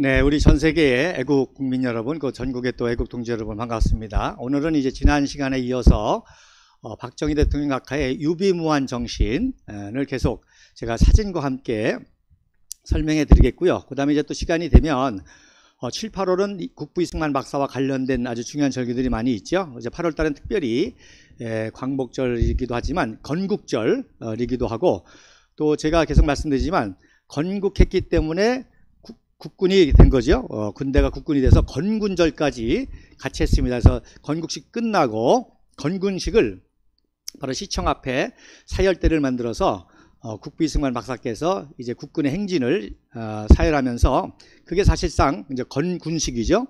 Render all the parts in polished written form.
네, 우리 전 세계의 애국 국민 여러분, 그 전국의 또 애국 동지 여러분 반갑습니다. 오늘은 이제 지난 시간에 이어서 박정희 대통령 각하의 유비무한 정신을 계속 제가 사진과 함께 설명해 드리겠고요. 그 다음에 이제 또 시간이 되면 7, 8월은 국부 이승만 박사와 관련된 아주 중요한 절기들이 많이 있죠. 이제 8월 달은 특별히 광복절이기도 하지만 건국절이기도 하고, 또 제가 계속 말씀드리지만 건국했기 때문에 국군이 된 거죠. 군대가 국군이 돼서 건군절까지 같이 했습니다. 그래서 건국식 끝나고 건군식을 바로 시청 앞에 사열대를 만들어서 국부 이승만 박사께서 이제 국군의 행진을 사열하면서, 그게 사실상 이제 건군식이죠.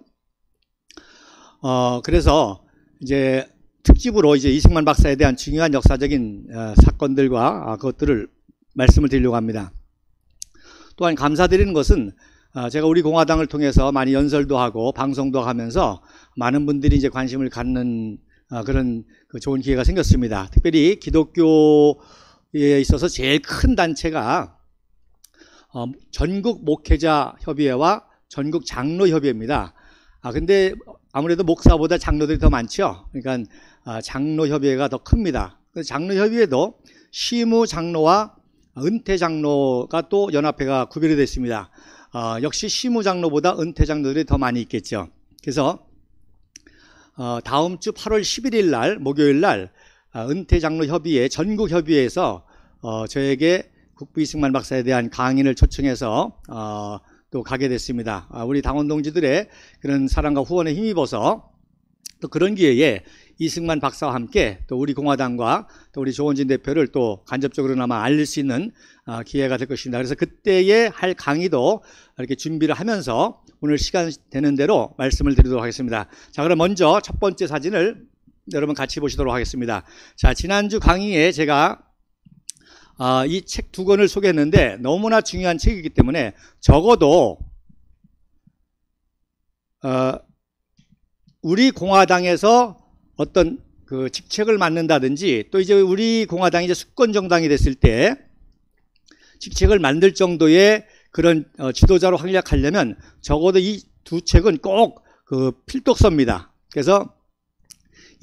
그래서 이제 특집으로 이제 이승만 박사에 대한 중요한 역사적인 사건들과 그것들을 말씀을 드리려고 합니다. 또한 감사드리는 것은 제가 우리 공화당을 통해서 많이 연설도 하고 방송도 하면서 많은 분들이 이제 관심을 갖는 그런 좋은 기회가 생겼습니다. 특별히 기독교에 있어서 제일 큰 단체가 전국 목회자 협의회와 전국 장로 협의회입니다. 근데 아무래도 목사보다 장로들이 더 많죠. 그러니까 장로 협의회가 더 큽니다. 장로 협의회도 시무 장로와 은퇴 장로가 또 연합회가 구별이 됐습니다. 역시 시무 장로보다 은퇴 장로들이 더 많이 있겠죠. 그래서 다음 주 8월 11일 날 목요일 날 은퇴 장로 협의회 전국 협의회에서 저에게 국부 이승만 박사에 대한 강의를 초청해서 또 가게 됐습니다. 우리 당원 동지들의 그런 사랑과 후원에 힘입어서 또 그런 기회에 이승만 박사와 함께 또 우리 공화당과 또 우리 조원진 대표를 또 간접적으로나마 알릴 수 있는 기회가 될 것입니다. 그래서 그때에 할 강의도 이렇게 준비를 하면서 오늘 시간 되는 대로 말씀을 드리도록 하겠습니다. 자, 그럼 먼저 첫 번째 사진을 여러분 같이 보시도록 하겠습니다. 자, 지난주 강의에 제가 이 책 두 권을 소개했는데 너무나 중요한 책이기 때문에 적어도 우리 공화당에서 어떤 그 직책을 맡는다든지, 또 이제 우리 공화당이 이제 수권 정당이 됐을 때 직책을 만들 정도의 그런 지도자로 활약하려면 적어도 이 두 책은 꼭 그 필독서입니다. 그래서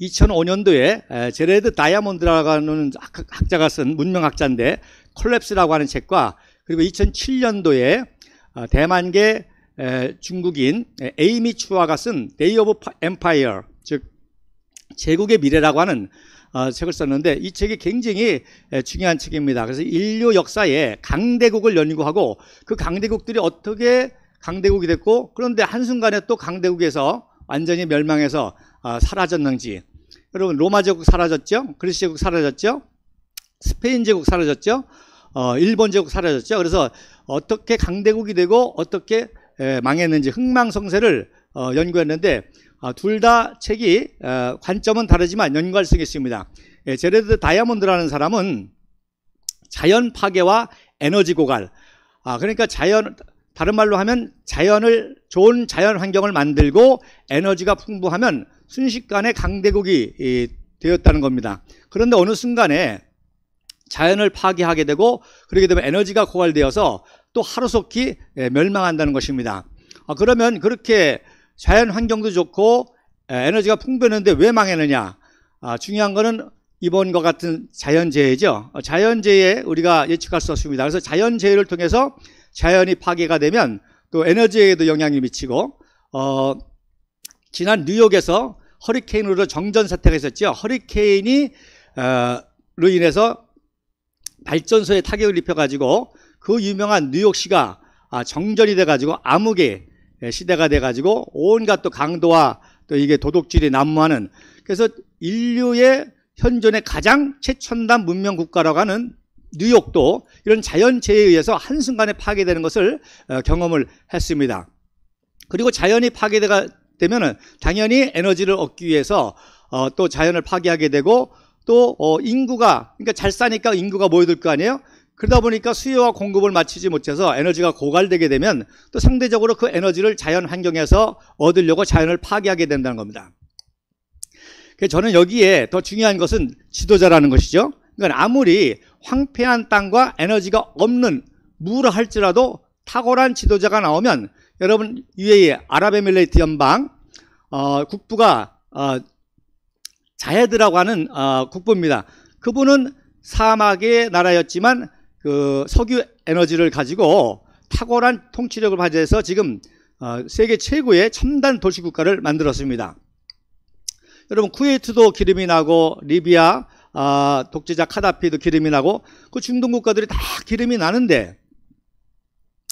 2005년도에 제레드 다이아몬드라고 하는 학자가 쓴, 문명학자인데 콜랩스라고 하는 책과, 그리고 2007년도에 대만계 중국인 에이미 추아가 쓴 데이 오브 엠파이어, 즉 제국의 미래라고 하는 책을 썼는데, 이 책이 굉장히 중요한 책입니다. 그래서 인류 역사에 강대국을 연구하고 그 강대국들이 어떻게 강대국이 됐고, 그런데 한순간에 또 강대국에서 완전히 멸망해서 사라졌는지. 여러분, 로마 제국 사라졌죠? 그리스 제국 사라졌죠? 스페인 제국 사라졌죠? 일본 제국 사라졌죠? 그래서 어떻게 강대국이 되고 어떻게 망했는지 흥망성쇠를 연구했는데, 둘 다 책이 관점은 다르지만 연관성이 있습니다. 제레드 다이아몬드라는 사람은 자연 파괴와 에너지 고갈, 그러니까 다른 말로 하면 좋은 자연 환경을 만들고 에너지가 풍부하면 순식간에 강대국이 되었다는 겁니다. 그런데 어느 순간에 자연을 파괴하게 되고, 그렇게 되면 에너지가 고갈되어서 또 하루속히 멸망한다는 것입니다. 그러면 그렇게 자연 환경도 좋고 에너지가 풍부했는데 왜 망했느냐? 중요한 거는 이번과 같은 자연재해죠. 자연재해 우리가 예측할 수 없습니다. 그래서 자연재해를 통해서 자연이 파괴가 되면 또 에너지에도 영향이 미치고, 지난 뉴욕에서 허리케인으로 정전사태가 있었죠. 허리케인이 로 인해서 발전소에 타격을 입혀가지고 그 유명한 뉴욕시가 정전이 돼가지고 암흑의 시대가 돼가지고 온갖 또 강도와 또 이게 도둑질이 난무하는, 그래서 인류의 현존의 가장 최첨단 문명 국가라고 하는 뉴욕도 이런 자연재해에 의해서 한순간에 파괴되는 것을 경험을 했습니다. 그리고 자연이 파괴되면은 당연히 에너지를 얻기 위해서 또 자연을 파괴하게 되고, 또 인구가, 그러니까 잘 사니까 인구가 모여들 거 아니에요? 그러다 보니까 수요와 공급을 맞추지 못해서 에너지가 고갈되게 되면 또 상대적으로 그 에너지를 자연 환경에서 얻으려고 자연을 파괴하게 된다는 겁니다. 그래서 저는 여기에 더 중요한 것은 지도자라는 것이죠. 그러니까 아무리 황폐한 땅과 에너지가 없는 무라 할지라도 탁월한 지도자가 나오면 여러분 UAE 아랍에미레이트 연방 국부가 자헤드라고 하는 국부입니다. 그분은 사막의 나라였지만 그 석유 에너지를 가지고 탁월한 통치력을 발휘해서 지금 세계 최고의 첨단 도시 국가를 만들었습니다. 여러분 쿠웨이트도 기름이 나고 리비아 독재자 카다피도 기름이 나고 그 중동 국가들이 다 기름이 나는데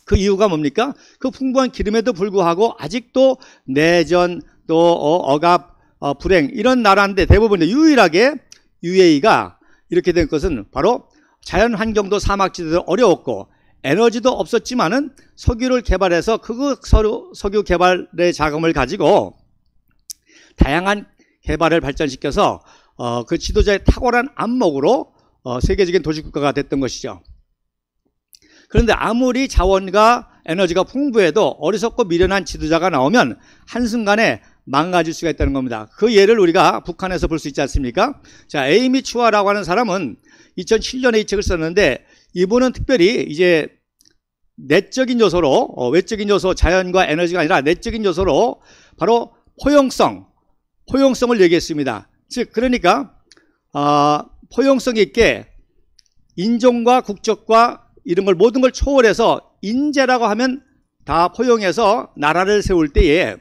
그 이유가 뭡니까? 그 풍부한 기름에도 불구하고 아직도 내전 또 억압 불행 이런 나라인데 대부분 유일하게 UAE가 이렇게 된 것은 바로 자연 환경도 사막지대도 어려웠고 에너지도 없었지만은 석유를 개발해서 그 석유 개발의 자금을 가지고 다양한 개발을 발전시켜서 그 지도자의 탁월한 안목으로 세계적인 도시국가가 됐던 것이죠. 그런데 아무리 자원과 에너지가 풍부해도 어리석고 미련한 지도자가 나오면 한순간에 망가질 수가 있다는 겁니다. 그 예를 우리가 북한에서 볼 수 있지 않습니까? 자, 에이미 추아라고 하는 사람은 2007년에 이 책을 썼는데 이분은 특별히 이제 내적인 요소로 외적인 요소 자연과 에너지가 아니라 내적인 요소로 바로 포용성을 얘기했습니다. 즉 그러니까 포용성 있게 인종과 국적과 이런 걸 모든 걸 초월해서 인재라고 하면 다 포용해서 나라를 세울 때에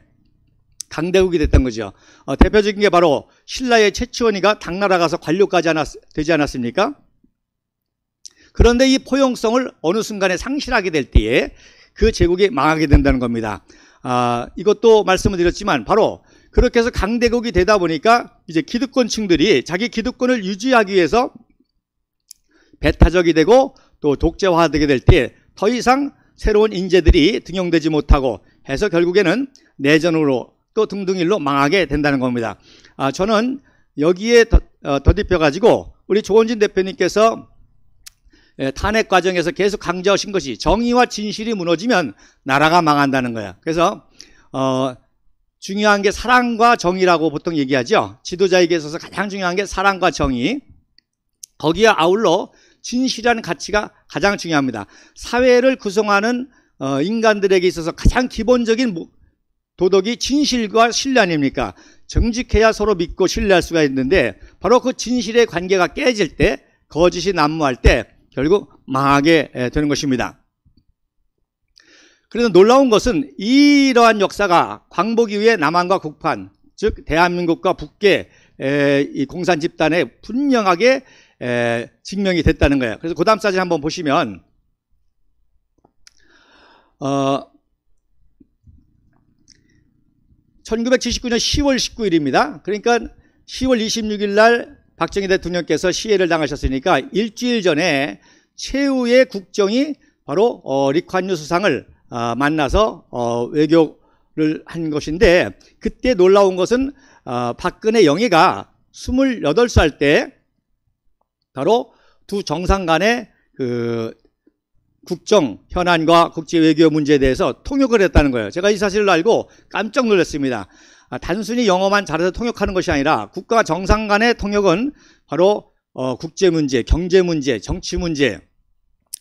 강대국이 됐던 거죠. 대표적인 게 바로 신라의 최치원이가 당나라 가서 관료까지 되지 않았습니까? 그런데 이 포용성을 어느 순간에 상실하게 될 때에 그 제국이 망하게 된다는 겁니다. 이것도 말씀을 드렸지만 바로 그렇게 해서 강대국이 되다 보니까 이제 기득권층들이 자기 기득권을 유지하기 위해서 배타적이 되고 또 독재화되게 될 때 더 이상 새로운 인재들이 등용되지 못하고 해서 결국에는 내전으로 또 등등일로 망하게 된다는 겁니다. 저는 여기에 덧입혀 가지고 우리 조원진 대표님께서 탄핵 과정에서 계속 강조하신 것이 정의와 진실이 무너지면 나라가 망한다는 거예요. 그래서 중요한 게 사랑과 정의라고 보통 얘기하죠. 지도자에게 있어서 가장 중요한 게 사랑과 정의. 거기에 아울러 진실이라는 가치가 가장 중요합니다. 사회를 구성하는 인간들에게 있어서 가장 기본적인 도덕이 진실과 신뢰 아닙니까? 정직해야 서로 믿고 신뢰할 수가 있는데 바로 그 진실의 관계가 깨질 때 거짓이 난무할 때 결국 망하게 되는 것입니다. 그래서 놀라운 것은 이러한 역사가 광복 이후에 남한과 북한, 즉 대한민국과 북계 이 공산 집단에 분명하게 증명이 됐다는 거예요. 그래서 그 다음 사진 한번 보시면 1979년 10월 19일입니다. 그러니까 10월 26일 날 박정희 대통령께서 시해를 당하셨으니까 일주일 전에 최후의 국정이 바로 리콴유 수상을 만나서 외교를 한 것인데 그때 놀라운 것은 박근혜 영예가 28살 때 바로 두 정상 간의 그 국정 현안과 국제 외교 문제에 대해서 통역을 했다는 거예요. 제가 이 사실을 알고 깜짝 놀랐습니다. 단순히 영어만 잘해서 통역하는 것이 아니라 국가 정상 간의 통역은 바로 국제 문제, 경제 문제, 정치 문제,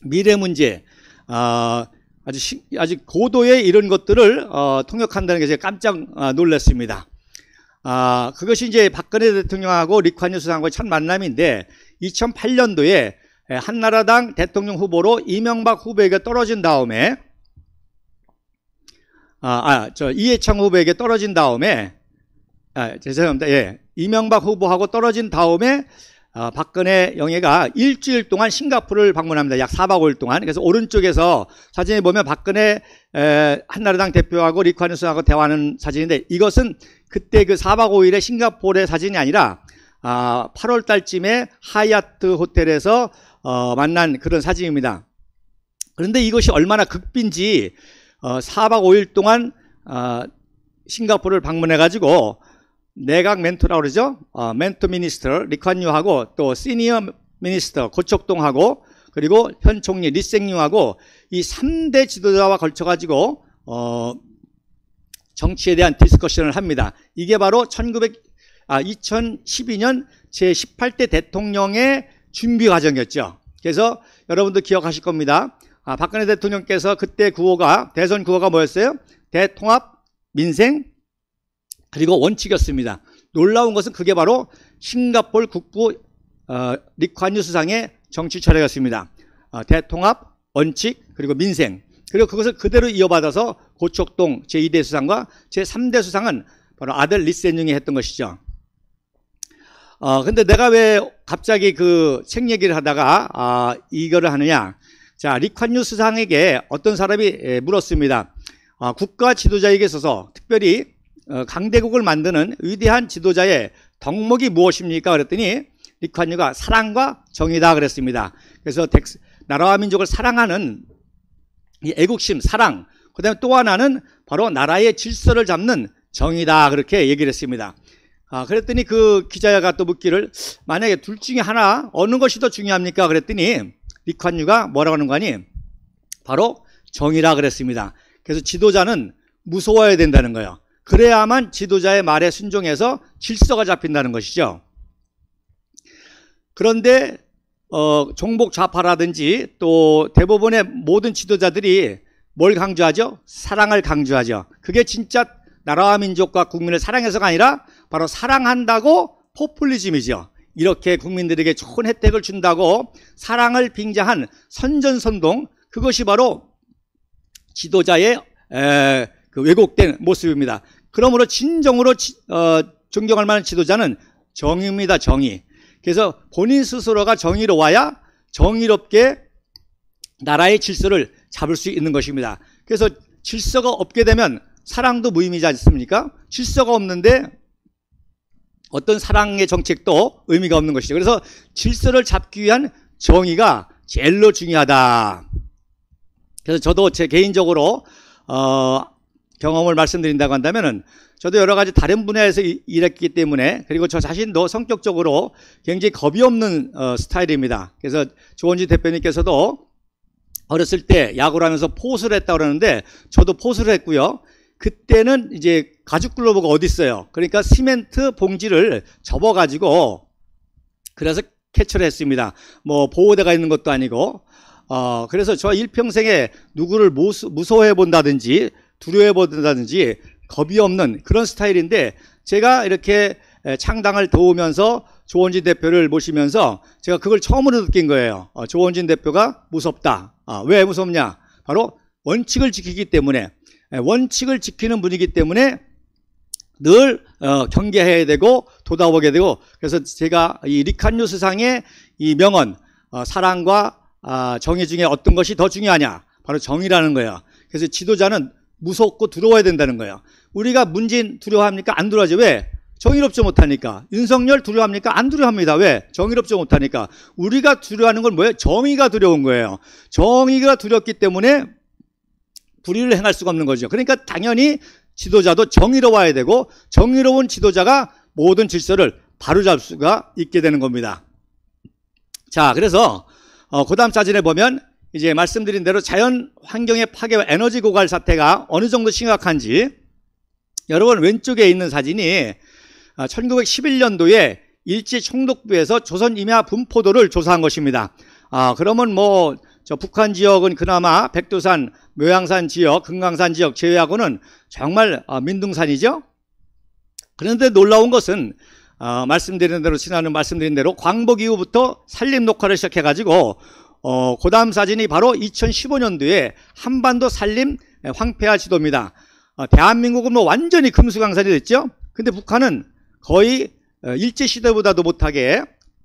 미래 문제, 아주 고도의 이런 것들을 통역한다는 게 제가 깜짝 놀랐습니다. 그것이 이제 박근혜 대통령하고 리콴유 수상하고의 첫 만남인데 2008년도에 한나라당 대통령 후보로 이명박 후보에게 떨어진 다음에 이해창 후보에게 떨어진 다음에 죄송합니다. 예. 이명박 후보하고 떨어진 다음에 박근혜 영예가 일주일 동안 싱가포르를 방문합니다. 약 4박 5일 동안. 그래서 오른쪽에서 사진에 보면 박근혜 한나라당 대표하고 리콴유 수상하고 대화하는 사진인데 이것은 그때 그 4박 5일의 싱가포르의 사진이 아니라 8월 달쯤에 하얏트 호텔에서 만난 그런 사진입니다. 그런데 이것이 얼마나 극빈지 4박 5일 동안 싱가포르를 방문해 가지고 내각 멘토라고 그러죠. 멘토 미니스터 리콴유하고 또 시니어 미니스터 고척동하고 그리고 현 총리 리생유하고 이 3대 지도자와 걸쳐 가지고 정치에 대한 디스커션을 합니다. 이게 바로 2012년 제18대 대통령의 준비 과정이었죠. 그래서 여러분도 기억하실 겁니다. 박근혜 대통령께서 그때 구호가 대선 구호가 뭐였어요? 대통합, 민생, 그리고 원칙이었습니다. 놀라운 것은 그게 바로 싱가포르 국부 리콴유 수상의 정치 철학이었습니다. 대통합, 원칙, 그리고 민생. 그리고 그것을 그대로 이어받아서 고척동 제2대 수상과 제3대 수상은 바로 아들 리센융이 했던 것이죠. 근데 내가 왜 갑자기 그 책 얘기를 하다가 이거를 하느냐. 자, 리콴유 수상에게 어떤 사람이 물었습니다. 국가 지도자에게 있어서 특별히 강대국을 만드는 위대한 지도자의 덕목이 무엇입니까? 그랬더니 리콴유가 사랑과 정의다 그랬습니다. 그래서 나라와 민족을 사랑하는 이 애국심, 사랑, 그 다음에 또 하나는 바로 나라의 질서를 잡는 정의다 그렇게 얘기를 했습니다. 그랬더니 그 기자가 또 묻기를 만약에 둘 중에 하나 어느 것이 더 중요합니까? 그랬더니 리콴유가 뭐라고 하는 거니? 바로 정의라 그랬습니다. 그래서 지도자는 무서워야 된다는 거예요. 그래야만 지도자의 말에 순종해서 질서가 잡힌다는 것이죠. 그런데 종북 좌파라든지 또 대부분의 모든 지도자들이 뭘 강조하죠? 사랑을 강조하죠. 그게 진짜 나라와 민족과 국민을 사랑해서가 아니라 바로 사랑한다고 포퓰리즘이죠. 이렇게 국민들에게 좋은 혜택을 준다고 사랑을 빙자한 선전선동, 그것이 바로 지도자의 그 왜곡된 모습입니다. 그러므로 진정으로 존경할 만한 지도자는 정의입니다. 정의. 그래서 본인 스스로가 정의로워야 정의롭게 나라의 질서를 잡을 수 있는 것입니다. 그래서 질서가 없게 되면 사랑도 무의미지 않습니까? 질서가 없는데 어떤 사랑의 정책도 의미가 없는 것이죠. 그래서 질서를 잡기 위한 정의가 제일로 중요하다. 그래서 저도 제 개인적으로 경험을 말씀드린다고 한다면은 저도 여러 가지 다른 분야에서 일했기 때문에, 그리고 저 자신도 성격적으로 굉장히 겁이 없는 스타일입니다. 그래서 조원진 대표님께서도 어렸을 때 야구를 하면서 포수를 했다고 그러는데 저도 포수를 했고요. 그때는 이제 가죽 글러브가 어디 있어요. 그러니까 시멘트 봉지를 접어가지고 그래서 캐치를 했습니다. 뭐 보호대가 있는 것도 아니고. 그래서 저 일평생에 누구를 무서워해 본다든지 두려워해 본다든지 겁이 없는 그런 스타일인데, 제가 이렇게 창당을 도우면서 조원진 대표를 모시면서 제가 그걸 처음으로 느낀 거예요. 조원진 대표가 무섭다. 왜 무섭냐? 바로 원칙을 지키기 때문에, 원칙을 지키는 분이기 때문에 늘 경계해야 되고 도다보게 되고, 그래서 제가 이 리콴유 수상의 이 명언, 사랑과 정의 중에 어떤 것이 더 중요하냐? 바로 정의라는 거예요. 그래서 지도자는 무섭고 두려워야 된다는 거예요. 우리가 문재인 두려워합니까? 안 두려워하죠. 왜? 정의롭지 못하니까. 윤석열 두려워합니까? 안 두려워합니다. 왜? 정의롭지 못하니까. 우리가 두려워하는 건 뭐예요? 정의가 두려운 거예요. 정의가 두렵기 때문에 불의를 행할 수가 없는 거죠. 그러니까 당연히 지도자도 정의로워야 되고, 정의로운 지도자가 모든 질서를 바로잡을 수가 있게 되는 겁니다. 자, 그래서 그 다음 사진에 보면 이제 말씀드린 대로 자연 환경의 파괴와 에너지 고갈 사태가 어느 정도 심각한지, 여러분 왼쪽에 있는 사진이 1911년도에 일제 총독부에서 조선 임야 분포도를 조사한 것입니다. 그러면 뭐 저 북한 지역은 그나마 백두산, 묘양산 지역, 금강산 지역 제외하고는 정말 민둥산이죠. 그런데 놀라운 것은 말씀드린 대로, 지난해 말씀드린 대로 광복 이후부터 산림 녹화를 시작해가지고 그 다음 사진이 바로 2015년도에 한반도 산림 황폐화 지도입니다. 대한민국은 뭐 완전히 금수강산이 됐죠. 근데 북한은 거의 일제시대보다도 못하게,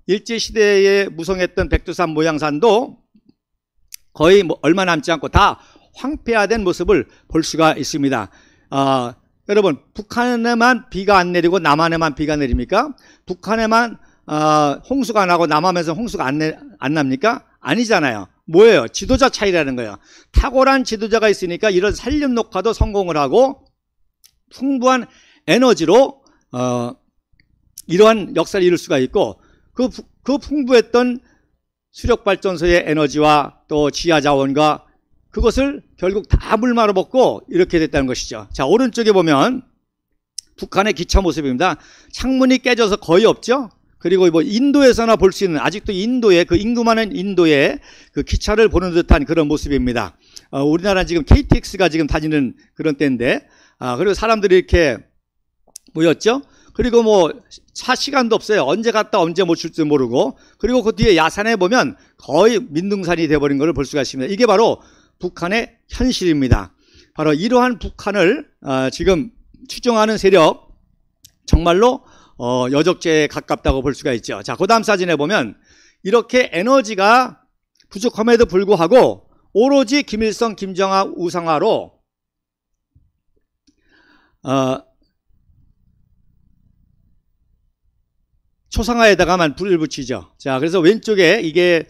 일제시대에 무성했던 백두산, 모양산도 거의 뭐 얼마 남지 않고 다 황폐화된 모습을 볼 수가 있습니다. 여러분, 북한에만 비가 안 내리고 남한에만 비가 내립니까? 북한에만 홍수가 나고 남한에서 홍수가 안 납니까? 아니잖아요. 뭐예요? 지도자 차이라는 거예요. 탁월한 지도자가 있으니까 이런 산림 녹화도 성공을 하고 풍부한 에너지로 이러한 역사를 이룰 수가 있고, 그 풍부했던 수력발전소의 에너지와 또 지하자원과 그것을 결국 다 물말아 먹고 이렇게 됐다는 것이죠. 자, 오른쪽에 보면 북한의 기차 모습입니다. 창문이 깨져서 거의 없죠. 그리고 뭐 인도에서나 볼 수 있는, 아직도 인도의 그 인구 많은 인도의 그 기차를 보는 듯한 그런 모습입니다. 우리나라는 지금 KTX가 지금 다니는 그런 때인데, 그리고 사람들이 이렇게 모였죠. 그리고 뭐 차 시간도 없어요. 언제 갔다 언제 못 줄지 모르고. 그리고 그 뒤에 야산에 보면 거의 민둥산이 돼버린 것을 볼 수가 있습니다. 이게 바로 북한의 현실입니다. 바로 이러한 북한을 지금 추종하는 세력, 정말로 여적죄에 가깝다고 볼 수가 있죠. 자, 그 다음 사진에 보면 이렇게 에너지가 부족함에도 불구하고 오로지 김일성, 김정하 우상화로 초상화에다가만 불을 붙이죠. 자, 그래서 왼쪽에 이게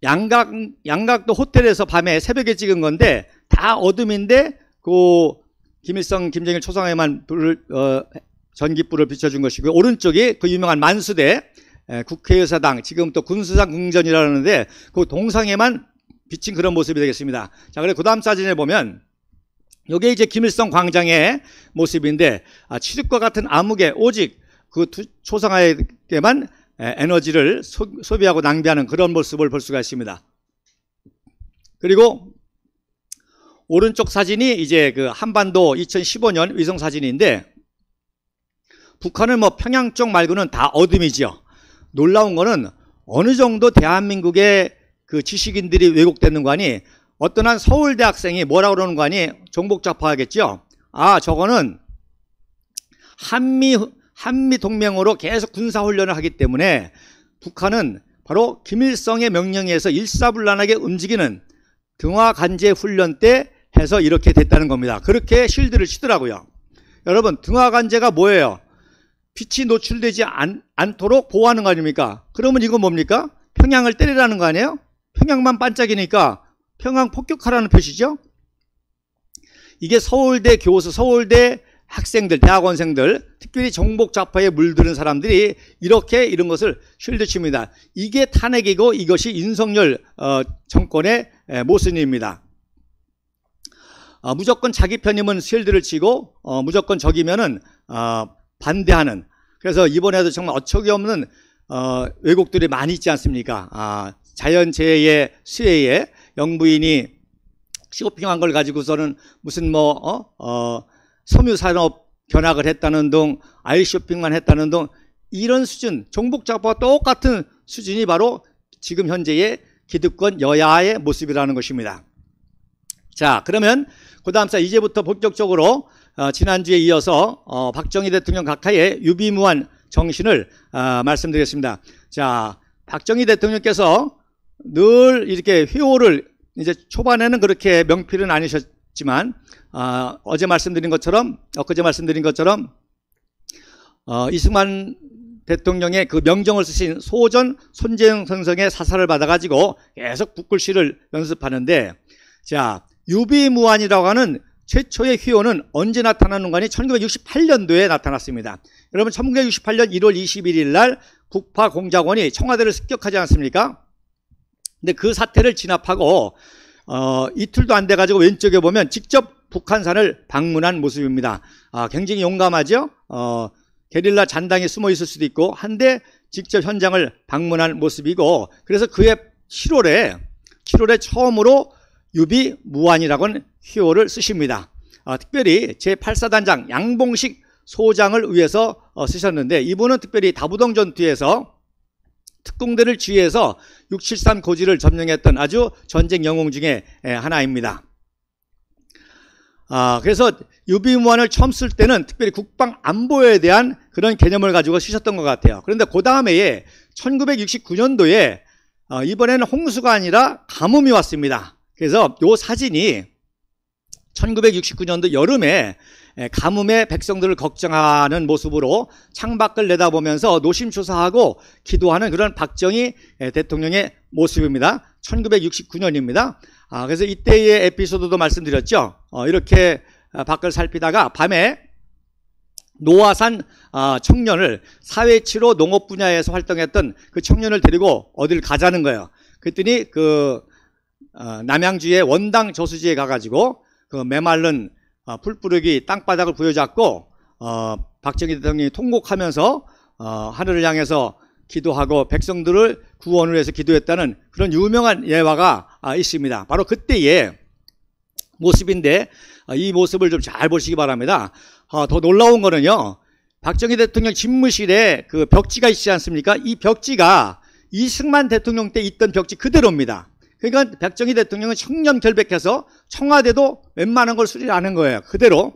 양각도 호텔에서 밤에 새벽에 찍은 건데 다 어둠인데 그 김일성, 김정일 초상화에만 불을 전깃불을 비춰준 것이고, 오른쪽이 그 유명한 만수대 국회의사당, 지금 또 군수상 궁전이라는데 그 동상에만 비친 그런 모습이 되겠습니다. 자, 그리고 그 다음 사진에 보면 이게 이제 김일성 광장의 모습인데, 칠흑과 같은 암흑에 오직 그 초상화에게만 에너지를 소비하고 낭비하는 그런 모습을 볼 수가 있습니다. 그리고 오른쪽 사진이 이제 그 한반도 2015년 위성 사진인데, 북한은 뭐 평양 쪽 말고는 다 어둠이죠. 놀라운 거는 어느 정도 대한민국의 그 지식인들이 왜곡되는 거 아니, 어떤 한 서울대 학생이 뭐라고 그러는 거 아니, 정복좌파하겠죠. 저거는 한미 동맹으로 계속 군사훈련을 하기 때문에 북한은 바로 김일성의 명령에 의해서 일사불란하게 움직이는 등화간제 훈련 때 해서 이렇게 됐다는 겁니다. 그렇게 실드를 치더라고요. 여러분, 등화간제가 뭐예요? 빛이 노출되지 않도록 보호하는 거 아닙니까? 그러면 이건 뭡니까? 평양을 때리라는 거 아니에요? 평양만 반짝이니까 평양 폭격하라는 표시죠. 이게 서울대 교수, 서울대 학생들, 대학원생들, 특별히 정복좌파에 물드는 사람들이 이렇게 이런 것을 쉴드 칩니다. 이게 탄핵이고 이것이 윤석열 정권의 모순입니다. 무조건 자기 편이면 쉴드를 치고 무조건 적이면은 반대하는. 그래서 이번에도 정말 어처구니 없는 왜곡들이 많이 있지 않습니까? 자연재해의 수해에 영부인이 쇼핑한 걸 가지고서는 무슨 섬유산업 견학을 했다는 등, 아이쇼핑만 했다는 등, 이런 수준, 정복좌파와 똑같은 수준이 바로 지금 현재의 기득권 여야의 모습이라는 것입니다. 자, 그러면 그 다음 사 이제부터 본격적으로 지난주에 이어서 박정희 대통령 각하의 유비무한 정신을 말씀드리겠습니다. 자, 박정희 대통령께서 늘 이렇게 회오를, 이제 초반에는 그렇게 명필은 아니셨지만 어제 말씀드린 것처럼, 엊그제 말씀드린 것처럼 이승만 대통령의 그 명정을 쓰신 소전 손재영 선생의 사사를 받아가지고 계속 붓글씨를 연습하는데, 자, 유비무환이라고 하는 최초의 휘호는 언제 나타나는 거니? 1968년도에 나타났습니다. 여러분, 1968년 1월 21일 날 북파공작원이 청와대를 습격하지 않습니까? 근데 그 사태를 진압하고 이틀도 안 돼가지고 왼쪽에 보면 직접 북한산을 방문한 모습입니다. 굉장히 용감하죠? 게릴라 잔당에 숨어 있을 수도 있고 한데 직접 현장을 방문한 모습이고, 그래서 그해 7월에 처음으로 유비무환이라고는 휘호를 쓰십니다. 특별히 제8사단장 양봉식 소장을 위해서 쓰셨는데, 이분은 특별히 다부동 전투에서 특공대를 지휘해서 673 고지를 점령했던 아주 전쟁 영웅 중에 하나입니다. 그래서 유비무환을 처음 쓸 때는 특별히 국방 안보에 대한 그런 개념을 가지고 쓰셨던 것 같아요. 그런데 그 다음에 1969년도에 이번에는 홍수가 아니라 가뭄이 왔습니다. 그래서 이 사진이 1969년도 여름에 가뭄에 백성들을 걱정하는 모습으로 창밖을 내다보면서 노심초사하고 기도하는 그런 박정희 대통령의 모습입니다. 1969년입니다. 그래서 이때의 에피소드도 말씀드렸죠. 이렇게 밖을 살피다가 밤에 노화산 청년을, 사회치료 농업 분야에서 활동했던 그 청년을 데리고 어딜 가자는 거예요. 그랬더니 남양주의 원당 저수지에 가가지고 그 메말른 풀뿌르기 땅바닥을 부여잡고 박정희 대통령이 통곡하면서 하늘을 향해서 기도하고 백성들을 구원을 위해서 기도했다는 그런 유명한 예화가 있습니다. 바로 그때의 모습인데 이 모습을 좀 잘 보시기 바랍니다. 더 놀라운 거는요, 박정희 대통령 집무실에 그 벽지가 있지 않습니까? 이 벽지가 이승만 대통령 때 있던 벽지 그대로입니다. 그러니까 박정희 대통령은 청렴 결백해서 청와대도 웬만한 걸 수리를 안 한 거예요. 그대로.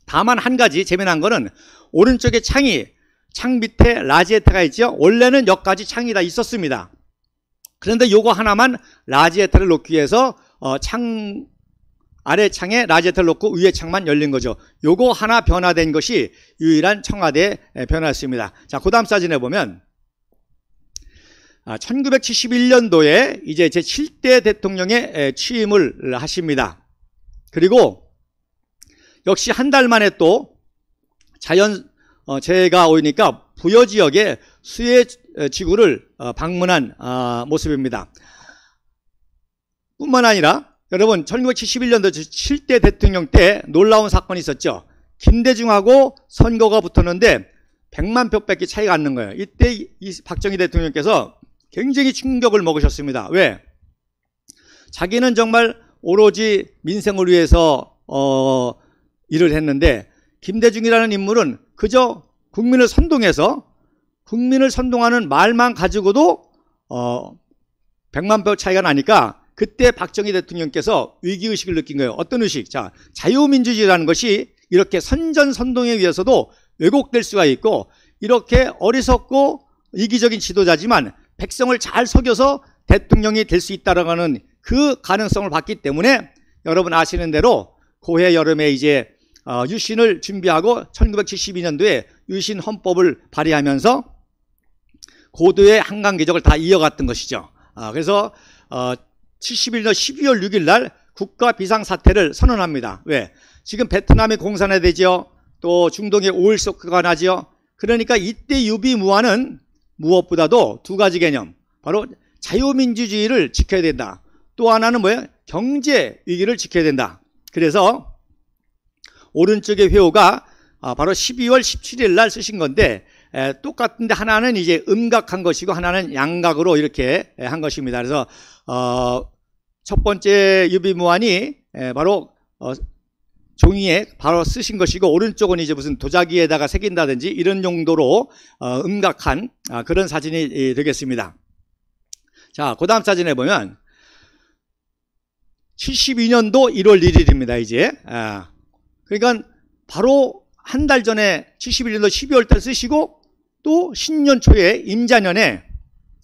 다만 한 가지 재미난 거는 오른쪽에 창 밑에 라지에타가 있죠. 원래는 여기까지 창이 다 있었습니다. 그런데 요거 하나만 라지에타를 놓기 위해서 창 아래 창에 라지에타를 놓고 위에 창만 열린 거죠. 요거 하나 변화된 것이 유일한 청와대 변화였습니다. 자, 그 다음 사진에 보면 1971년도에 이제 제7대 대통령의 취임을 하십니다. 그리고 역시 한 달 만에 또 자연재해가 오니까 부여 지역의 수해 지구를 방문한 모습입니다. 뿐만 아니라 여러분 1971년도 7대 대통령 때 놀라운 사건이 있었죠. 김대중하고 선거가 붙었는데 100만 표밖에 차이가 안 난 거예요. 이때 이 박정희 대통령께서 굉장히 충격을 먹으셨습니다. 왜? 자기는 정말 오로지 민생을 위해서 일을 했는데 김대중이라는 인물은 그저 국민을 선동해서 국민을 선동하는 말만 가지고도 100만 표 차이가 나니까 그때 박정희 대통령께서 위기의식을 느낀 거예요. 어떤 의식? 자, 자유민주주의라는 것이 이렇게 선전선동에 의해서도 왜곡될 수가 있고 이렇게 어리석고 이기적인 지도자지만 백성을 잘 속여서 대통령이 될 수 있다라는 그 가능성을 봤기 때문에 여러분 아시는 대로 고해 여름에 이제 유신을 준비하고 1972년도에 유신 헌법을 발의하면서 고도의 한강 개혁을 다 이어갔던 것이죠. 그래서 71년 12월 6일 날 국가 비상사태를 선언합니다. 왜? 지금 베트남이 공산화되죠. 또 중동의 오일 쇼크가 나죠. 그러니까 이때 유비무환은 무엇보다도 두 가지 개념, 바로 자유민주주의를 지켜야 된다. 또 하나는 뭐예요? 경제 위기를 지켜야 된다. 그래서 오른쪽의 회오가 바로 12월 17일 날 쓰신 건데 똑같은데 하나는 이제 음각한 것이고 하나는 양각으로 이렇게 한 것입니다. 그래서 첫 번째 유비무환이 바로 종이에 바로 쓰신 것이고 오른쪽은 이제 무슨 도자기에다가 새긴다든지 이런 용도로 음각한 그런 사진이 되겠습니다. 자, 그 다음 사진에 보면 72년도 1월 1일입니다. 이제 그러니까 바로 한 달 전에 71년도 12월 달 쓰시고 또 신년 초에 임자년에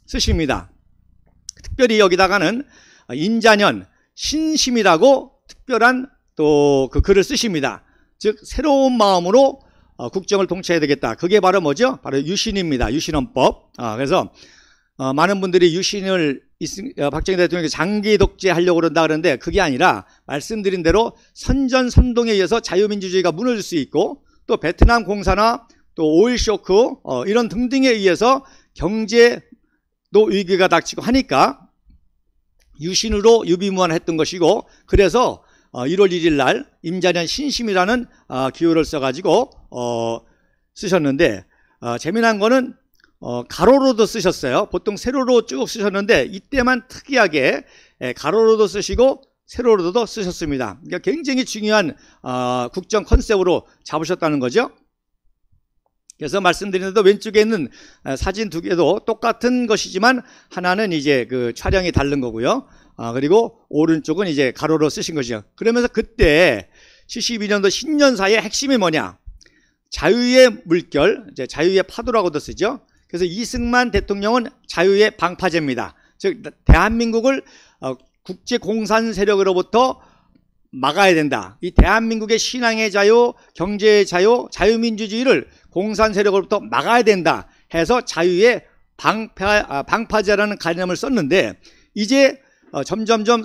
쓰십니다. 특별히 여기다가는 임자년 신심이라고 특별한 또 그 글을 쓰십니다. 즉 새로운 마음으로 국정을 통치해야 되겠다. 그게 바로 뭐죠? 바로 유신입니다. 유신헌법. 그래서 많은 분들이 유신을 박정희 대통령이 장기 독재하려고 그런다 그러는데 그게 아니라 말씀드린 대로 선전선동에 의해서 자유민주주의가 무너질 수 있고 또 베트남 공산화 또 오일 쇼크 이런 등등에 의해서 경제도 위기가 닥치고 하니까 유신으로 유비무환을 했던 것이고 그래서 1월 1일 날 임자년 신심이라는 기호를 써가지고 쓰셨는데 재미난 거는 가로로도 쓰셨어요. 보통 세로로 쭉 쓰셨는데 이때만 특이하게 가로로도 쓰시고 세로로도 쓰셨습니다. 그러니까 굉장히 중요한 국정 컨셉으로 잡으셨다는 거죠. 그래서 말씀드리는데 왼쪽에 있는 사진 두 개도 똑같은 것이지만 하나는 이제 그 촬영이 다른 거고요. 그리고 오른쪽은 이제 가로로 쓰신 것이죠. 그러면서 그때 72년도 신년사의 핵심이 뭐냐? 자유의 물결, 이제 자유의 파도라고도 쓰죠. 그래서 이승만 대통령은 자유의 방파제입니다. 즉 대한민국을 국제 공산 세력으로부터 막아야 된다. 이 대한민국의 신앙의 자유, 경제의 자유, 자유민주주의를 공산 세력으로부터 막아야 된다 해서 자유의 방파제라는概念을 썼는데 이제 점점점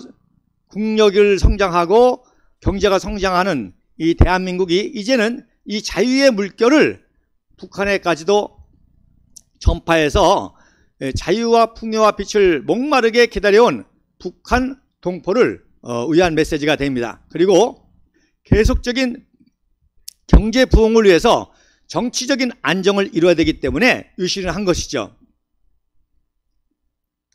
국력을 성장하고 경제가 성장하는 이 대한민국이 이제는 이 자유의 물결을 북한에까지도 전파해서 자유와 풍요와 빛을 목마르게 기다려온 북한 동포를 위한 메시지가 됩니다. 그리고 계속적인 경제 부흥을 위해서 정치적인 안정을 이루어야 되기 때문에 유신을 한 것이죠.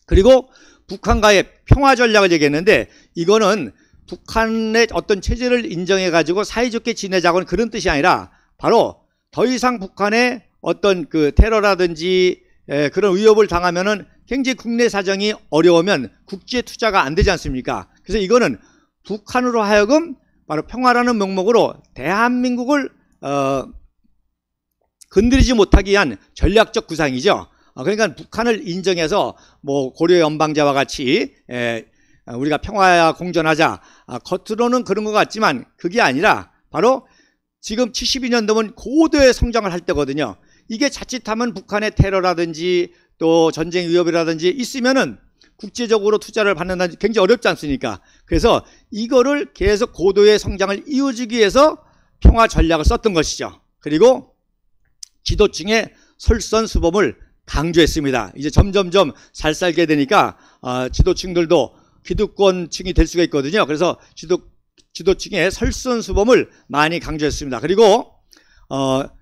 그리고 북한과의 평화 전략을 얘기했는데 이거는 북한의 어떤 체제를 인정해가지고 사이좋게 지내자고는 그런 뜻이 아니라 바로 더 이상 북한의 어떤 그 테러라든지 그런 위협을 당하면은 굉장히 국내 사정이 어려우면 국제 투자가 안 되지 않습니까? 그래서 이거는 북한으로 하여금 바로 평화라는 명목으로 대한민국을 건드리지 못하기 위한 전략적 구상이죠. 그러니까 북한을 인정해서 뭐 고려 연방제와 같이 우리가 평화와 공존하자, 겉으로는 그런 것 같지만 그게 아니라 바로 지금 72년도면 고도의 성장을 할 때거든요. 이게 자칫하면 북한의 테러라든지 또 전쟁 위협이라든지 있으면은 국제적으로 투자를 받는다는 굉장히 어렵지 않습니까? 그래서 이거를 계속 고도의 성장을 이어주기 위해서 평화 전략을 썼던 것이죠. 그리고 지도층의 설선수범을 강조했습니다. 이제 점점점 잘 살게 되니까 지도층들도 기득권층이 될 수가 있거든요. 그래서 지도층의 설선수범을 많이 강조했습니다. 그리고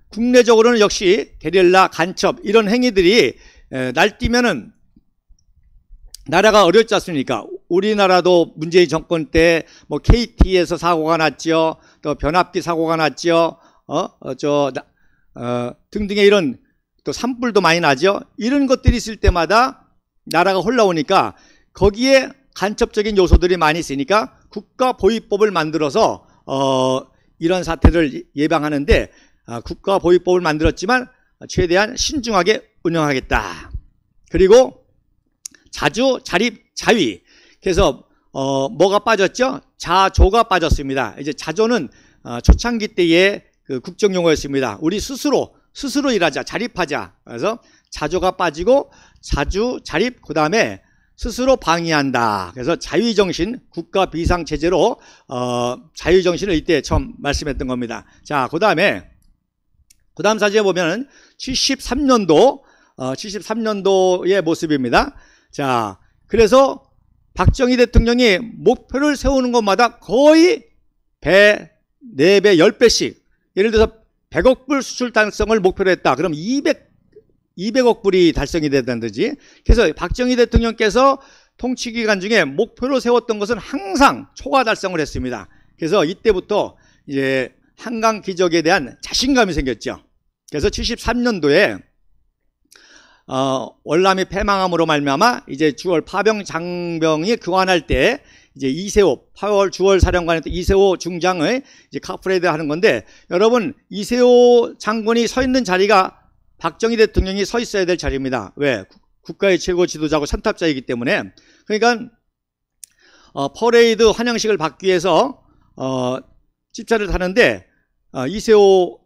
국내적으로는 역시 게릴라 간첩 이런 행위들이 날뛰면은 나라가 어렵지 않습니까? 우리나라도 문재인 정권 때 뭐 KT에서 사고가 났죠. 또 변압기 사고가 났죠. 등등의 이런 또 산불도 많이 나죠. 이런 것들이 있을 때마다 나라가 흘러오니까 거기에 간첩적인 요소들이 많이 있으니까 국가보위법을 만들어서 이런 사태를 예방하는데 국가보위법을 만들었지만 최대한 신중하게 운영하겠다. 그리고 자주, 자립, 자위. 그래서 뭐가 빠졌죠? 자조가 빠졌습니다. 이제 자조는 초창기 때의 그 국정용어였습니다. 우리 스스로 일하자, 자립하자. 그래서 자조가 빠지고 자주, 자립, 그 다음에 스스로 방위한다. 그래서 자위정신, 국가 비상체제로 자위정신을 이때 처음 말씀했던 겁니다. 자, 그 다음 사진에 보면은 73년도의 모습입니다. 자, 그래서 박정희 대통령이 목표를 세우는 것마다 거의 배, 4배, 10배씩 예를 들어서 100억 불 수출 달성을 목표로 했다. 그럼 200억 불이 달성이 된다든지. 그래서 박정희 대통령께서 통치 기간 중에 목표로 세웠던 것은 항상 초과 달성을 했습니다. 그래서 이때부터 이제 한강 기적에 대한 자신감이 생겼죠. 그래서 73년도에 월남이 패망함으로 말미암아 이제 주월 파병 장병이 교환할 때 이제 이세호 8월 주월 사령관의 이세호 중장의 이제 카프레드 하는 건데 여러분 이세호 장군이 서 있는 자리가 박정희 대통령이 서 있어야 될 자리입니다. 왜? 국가의 최고 지도자고 선탑자이기 때문에. 그러니까 퍼레이드 환영식을 받기 위해서 집차를 타는데 이세호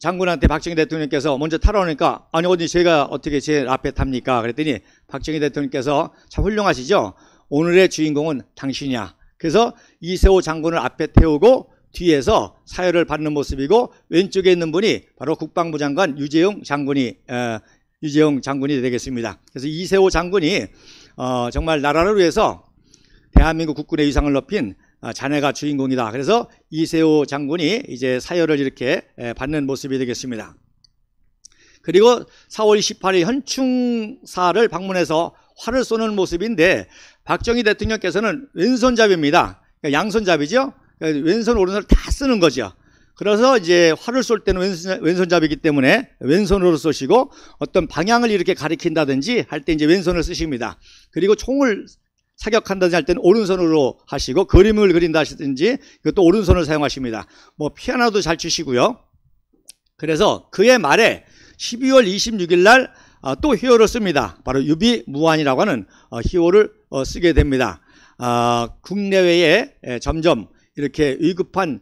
장군한테 박정희 대통령께서 먼저 타라오니까 아니 어디 제가 어떻게 제 앞에 탑니까? 그랬더니 박정희 대통령께서 참 훌륭하시죠? 오늘의 주인공은 당신이야. 그래서 이세호 장군을 앞에 태우고 뒤에서 사열을 받는 모습이고 왼쪽에 있는 분이 바로 국방부 장관 유재용 장군이 되겠습니다. 그래서 이세호 장군이 정말 나라를 위해서 대한민국 국군의 위상을 높인 자네가 주인공이다. 그래서 이세호 장군이 이제 사열을 이렇게 받는 모습이 되겠습니다. 그리고 4월 28일 현충사를 방문해서 활을 쏘는 모습인데 박정희 대통령께서는 왼손잡이입니다. 그러니까 양손잡이죠. 그러니까 왼손 오른손을 다 쓰는 거죠. 그래서 이제 활을 쏠 때는 왼손잡이기 때문에 왼손으로 쏘시고 어떤 방향을 이렇게 가리킨다든지 할 때 이제 왼손을 쓰십니다. 그리고 총을 사격한다든지 할 때는 오른손으로 하시고 그림을 그린다 하시든지 이것도 오른손을 사용하십니다. 뭐 피아노도 잘 치시고요. 그래서 그해 말에 12월 26일 날 또 희호를 씁니다. 바로 유비무환이라고 하는 희호를 쓰게 됩니다. 국내외에 점점 이렇게 위급한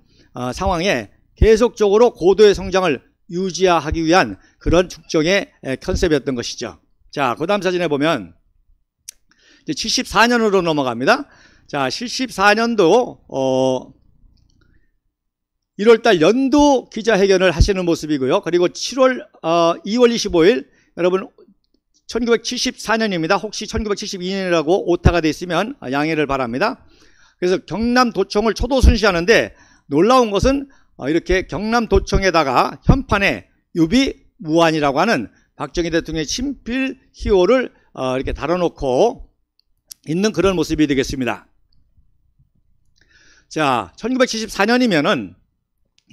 상황에 계속적으로 고도의 성장을 유지하기 위한 그런 축정의 컨셉이었던 것이죠. 자, 그 다음 사진에 보면 이제 74년으로 넘어갑니다. 자, 74년도 1월달 연도 기자회견을 하시는 모습이고요. 그리고 2월 25일 여러분 1974년입니다. 혹시 1972년이라고 오타가 돼 있으면 양해를 바랍니다. 그래서 경남도청을 초도순시하는데 놀라운 것은 이렇게 경남도청에다가 현판에 유비무환이라고 하는 박정희 대통령의 친필 희호를 이렇게 달아놓고 있는 그런 모습이 되겠습니다. 자, 1974년이면은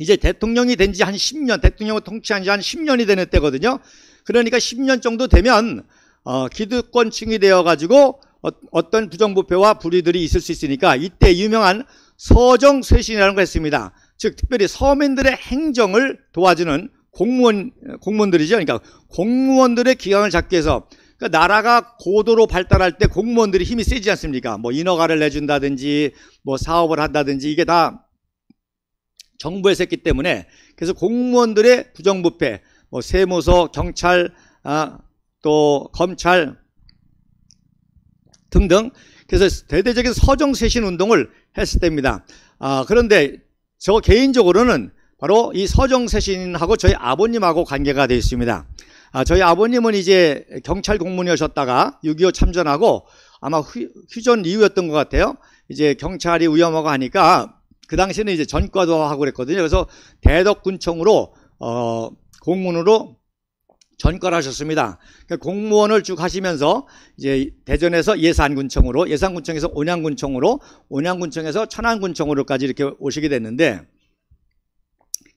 이제 대통령이 된 지 한 10년, 대통령을 통치한 지 한 10년이 되는 때거든요. 그러니까 10년 정도 되면 기득권층이 되어가지고 어떤 부정부패와 불의들이 있을 수 있으니까 이때 유명한 서정쇄신이라는 걸 했습니다. 즉 특별히 서민들의 행정을 도와주는 공무원들이죠. 그러니까 공무원들의 기강을 잡기 위해서, 그러니까 나라가 고도로 발달할 때 공무원들이 힘이 세지 않습니까? 뭐 인허가를 내준다든지 뭐 사업을 한다든지 이게 다 정부에서 했기 때문에, 그래서 공무원들의 부정부패, 뭐 세무서, 경찰, 또 검찰 등등, 그래서 대대적인 서정쇄신 운동을 했을 때입니다. 그런데 저 개인적으로는 바로 이 서정쇄신하고 저희 아버님하고 관계가 되어 있습니다. 저희 아버님은 이제 경찰 공무원이셨다가 6.25 참전하고 아마 휴전 이후였던 것 같아요. 이제 경찰이 위험하고 하니까 그 당시에는 이제 전과도 하고 그랬거든요. 그래서 대덕군청으로 공무원으로 전과를 하셨습니다. 그러니까 공무원을 쭉 하시면서 이제 대전에서 예산군청으로, 예산군청에서 온양군청으로, 온양군청에서 천안군청으로까지 이렇게 오시게 됐는데,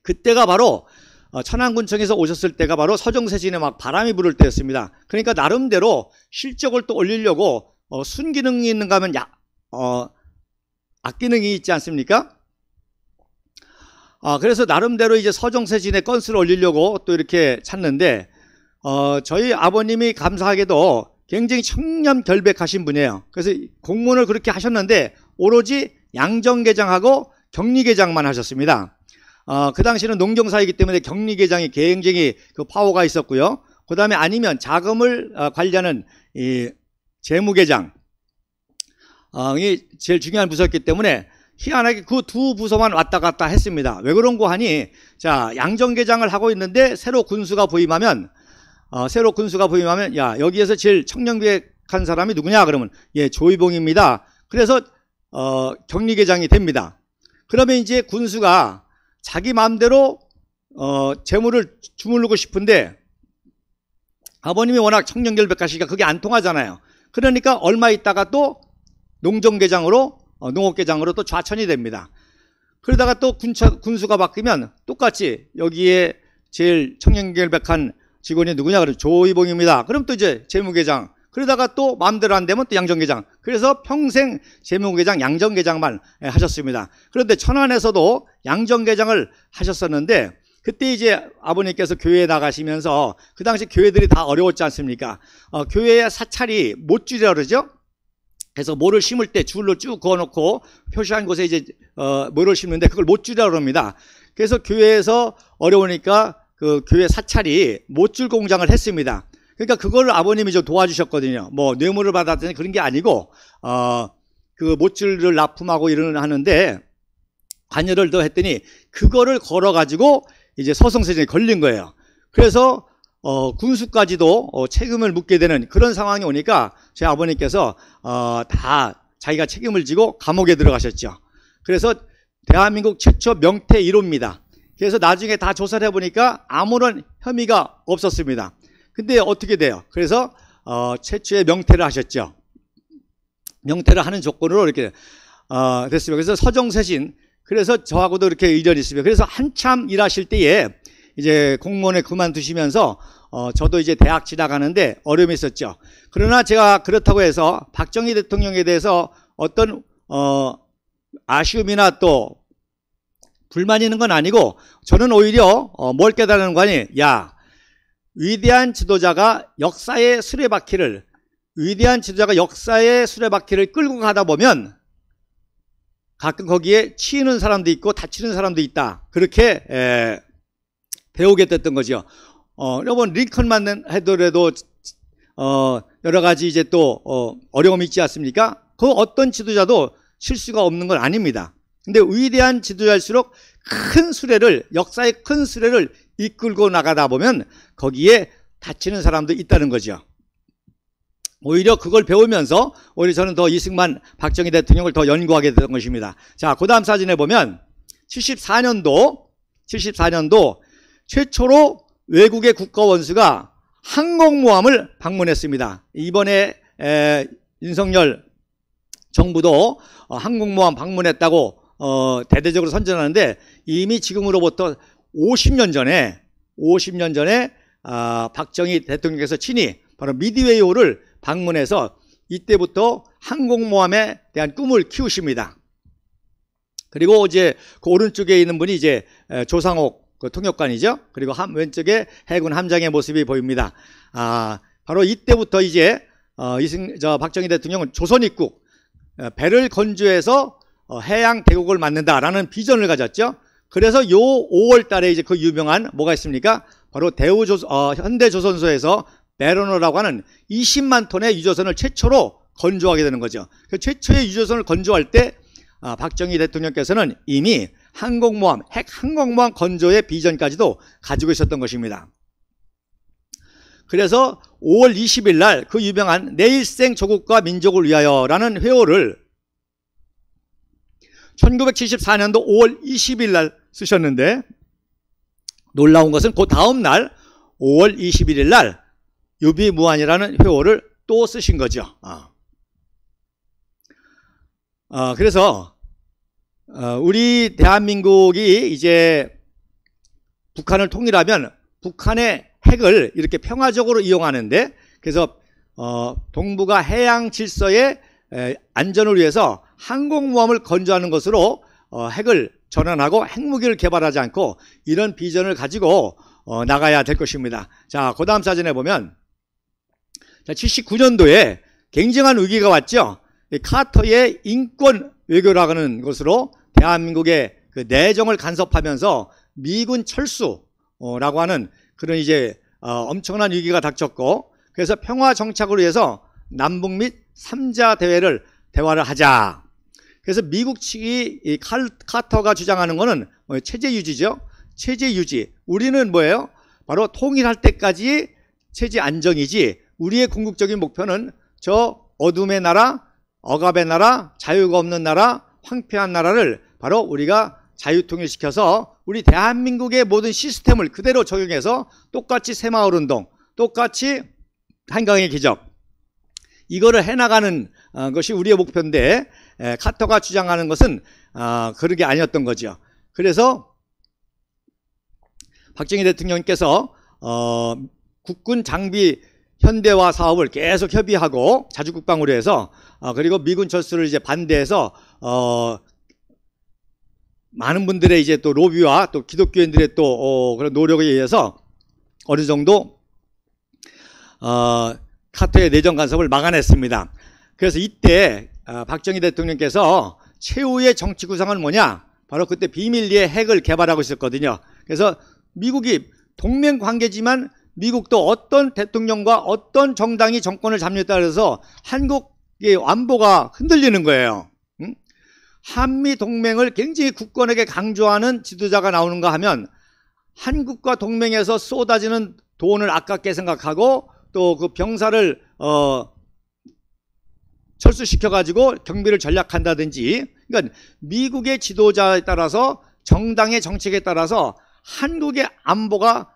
그때가 바로 천안군청에서 오셨을 때가 바로 서정쇄신에 막 바람이 불을 때였습니다. 그러니까 나름대로 실적을 또 올리려고 순기능이 있는가 하면 악기능이 있지 않습니까? 그래서 나름대로 이제 서정쇄신의 건수를 올리려고 또 이렇게 찾는데, 저희 아버님이 감사하게도 굉장히 청렴결백하신 분이에요. 그래서 공무원을 그렇게 하셨는데 오로지 양정계장하고 격리계장만 하셨습니다. 그 당시는 농경사이기 때문에 격리계장이 굉장히 그 파워가 있었고요. 그 다음에 아니면 자금을 관리하는 이 재무계장이 제일 중요한 부서였기 때문에 희한하게 그 두 부서만 왔다 갔다 했습니다. 왜 그런고 하니, 자, 양정계장을 하고 있는데 새로 군수가 부임하면 야, 여기에서 제일 청렴계획한 사람이 누구냐? 그러면 예, 조이봉입니다. 그래서 격리계장이 됩니다. 그러면 이제 군수가 자기 마음대로 재물을 주무르고 싶은데 아버님이 워낙 청렴결백하시니까 그게 안 통하잖아요. 그러니까 얼마 있다가 또 농정계장으로 농업계장으로 또 좌천이 됩니다. 그러다가 또 군수가 바뀌면 똑같이 여기에 제일 청렴결백한 직원이 누구냐? 그러면 조이봉입니다. 그럼 또 이제 재무계장. 그러다가 또 마음대로 안 되면 또 양정계장. 그래서 평생 재무계장, 양정계장만 하셨습니다. 그런데 천안에서도 양정계장을 하셨었는데, 그때 이제 아버님께서 교회에 나가시면서 그 당시 교회들이 다 어려웠지 않습니까? 교회의 사찰이 못줄이라 그러죠. 그래서 모를 심을 때 줄로 쭉 그어놓고 표시한 곳에 이제 모를 심는데 그걸 못줄이라 그럽니다. 그래서 교회에서 어려우니까 그 교회 사찰이 못줄 공장을 했습니다. 그러니까 그걸 아버님이 좀 도와주셨거든요. 뭐 뇌물을 받았더니 그런 게 아니고 그 못줄을 납품하고 하는데 관여를 더 했더니 그거를 걸어가지고 이제 서성세전에 걸린 거예요. 그래서 군수까지도 책임을 묻게 되는 그런 상황이 오니까 제 아버님께서 다 자기가 책임을 지고 감옥에 들어가셨죠. 그래서 대한민국 최초 명태 1호입니다. 그래서 나중에 다 조사를 해보니까 아무런 혐의가 없었습니다. 근데 어떻게 돼요? 그래서 최초의 명태를 하셨죠. 명태를 하는 조건으로 이렇게 됐습니다. 그래서 서정쇄신, 그래서 저하고도 이렇게 의견이 있습니다. 그래서 한참 일하실 때에 이제 공무원을 그만두시면서 저도 이제 대학 지나가는데 어려움이 있었죠. 그러나 제가 그렇다고 해서 박정희 대통령에 대해서 어떤 아쉬움이나 또 불만이 있는 건 아니고, 저는 오히려 뭘 깨달은 거 아니, 야, 위대한 지도자가 역사의 수레바퀴를 끌고 가다 보면 가끔 거기에 치이는 사람도 있고 다치는 사람도 있다. 그렇게 배우게 됐던 거죠. 여러분 링컨만 해더라도 여러 가지 이제 또 어려움이 있지 않습니까? 그 어떤 지도자도 실수가 없는 건 아닙니다. 근데 위대한 지도자일수록 역사의 큰 수레를 이끌고 나가다 보면 거기에 다치는 사람도 있다는 거죠. 오히려 그걸 배우면서 오히려 저는 더 이승만, 박정희 대통령을 더 연구하게 된 것입니다. 자, 그 다음 사진에 보면 74년도 최초로 외국의 국가원수가 항공모함을 방문했습니다. 이번에 윤석열 정부도 항공모함 방문했다고 대대적으로 선전하는데, 이미 지금으로부터 50년 전에 박정희 대통령께서 친히 바로 미드웨이호를 방문해서 이때부터 항공모함에 대한 꿈을 키우십니다. 그리고 이제 그 오른쪽에 있는 분이 이제 조상옥 그 통역관이죠. 그리고 왼쪽에 해군 함장의 모습이 보입니다. 바로 이때부터 이제 박정희 대통령은 조선 입국, 배를 건조해서 해양 대국을 만든다라는 비전을 가졌죠. 그래서 요 5월 달에 이제 그 유명한 뭐가 있습니까? 바로 현대조선소에서 메로너라고 하는 20만 톤의 유조선을 최초로 건조하게 되는 거죠. 그 최초의 유조선을 건조할 때 박정희 대통령께서는 이미 항공모함, 핵 항공모함 건조의 비전까지도 가지고 있었던 것입니다. 그래서 5월 20일 날 그 유명한 내 일생 조국과 민족을 위하여라는 회어를 1974년도 5월 20일 날 쓰셨는데, 놀라운 것은 그 다음 날 5월 21일 날 유비무환이라는 회어를 또 쓰신 거죠. 그래서 우리 대한민국이 이제 북한을 통일하면 북한의 핵을 이렇게 평화적으로 이용하는데, 그래서 동북아 해양 질서의 안전을 위해서 항공모함을 건조하는 것으로 핵을 전환하고 핵무기를 개발하지 않고 이런 비전을 가지고 나가야 될 것입니다. 자, 그 다음 사진에 보면 79년도에 굉장한 위기가 왔죠. 카터의 인권 외교라고 하는 것으로 대한민국의 그 내정을 간섭하면서 미군 철수라고 하는 그런 이제 엄청난 위기가 닥쳤고, 그래서 평화 정착을 위해서 남북 및 3자 대화를 하자. 그래서 미국 측이 이 카터가 주장하는 것은 체제 유지죠. 체제 유지. 우리는 뭐예요? 바로 통일할 때까지 체제 안정이지, 우리의 궁극적인 목표는 저 어둠의 나라, 억압의 나라, 자유가 없는 나라, 황폐한 나라를 바로 우리가 자유통일시켜서 우리 대한민국의 모든 시스템을 그대로 적용해서 똑같이 새마을운동, 똑같이 한강의 기적, 이거를 해나가는 것이 우리의 목표인데, 카터가 주장하는 것은 그런 게 아니었던 거죠. 그래서 박정희 대통령께서 국군 장비 현대화 사업을 계속 협의하고 자주국방으로 해서 그리고 미군 철수를 이제 반대해서 많은 분들의 이제 또 로비와 또 기독교인들의 또 그런 노력에 의해서 어느 정도 카터의 내정 간섭을 막아냈습니다. 그래서 이때 박정희 대통령께서 최후의 정치 구상은 뭐냐? 바로 그때 비밀리에 핵을 개발하고 있었거든요. 그래서 미국이 동맹 관계지만 미국도 어떤 대통령과 어떤 정당이 정권을 잡느냐에 따라서 한국의 안보가 흔들리는 거예요. 한미 동맹을 굉장히 굳건하게 강조하는 지도자가 나오는가 하면 한국과 동맹에서 쏟아지는 돈을 아깝게 생각하고 또 그 병사를 철수시켜가지고 경비를 전략한다든지, 그러니까 미국의 지도자에 따라서 정당의 정책에 따라서 한국의 안보가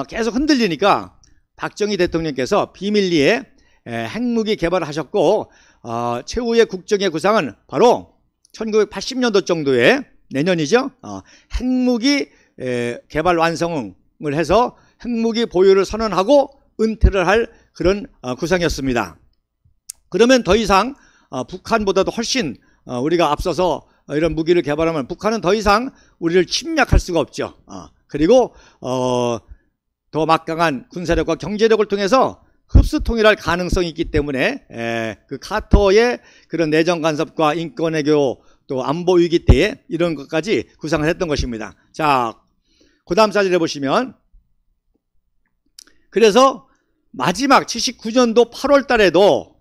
계속 흔들리니까 박정희 대통령께서 비밀리에 핵무기 개발을 하셨고, 최후의 국정의 구상은 바로 1980년도 정도에, 내년이죠, 핵무기 개발 완성을 해서 핵무기 보유를 선언하고 은퇴를 할 그런 구상이었습니다. 그러면 더 이상 북한보다도 훨씬 우리가 앞서서 이런 무기를 개발하면 북한은 더 이상 우리를 침략할 수가 없죠. 그리고 더 막강한 군사력과 경제력을 통해서 흡수 통일할 가능성이 있기 때문에 그 카터의 그런 내정 간섭과 인권외교 또 안보 위기 때에 이런 것까지 구상을 했던 것입니다. 자, 그 다음 사진을 보시면, 그래서 마지막 79년도 8월 달에도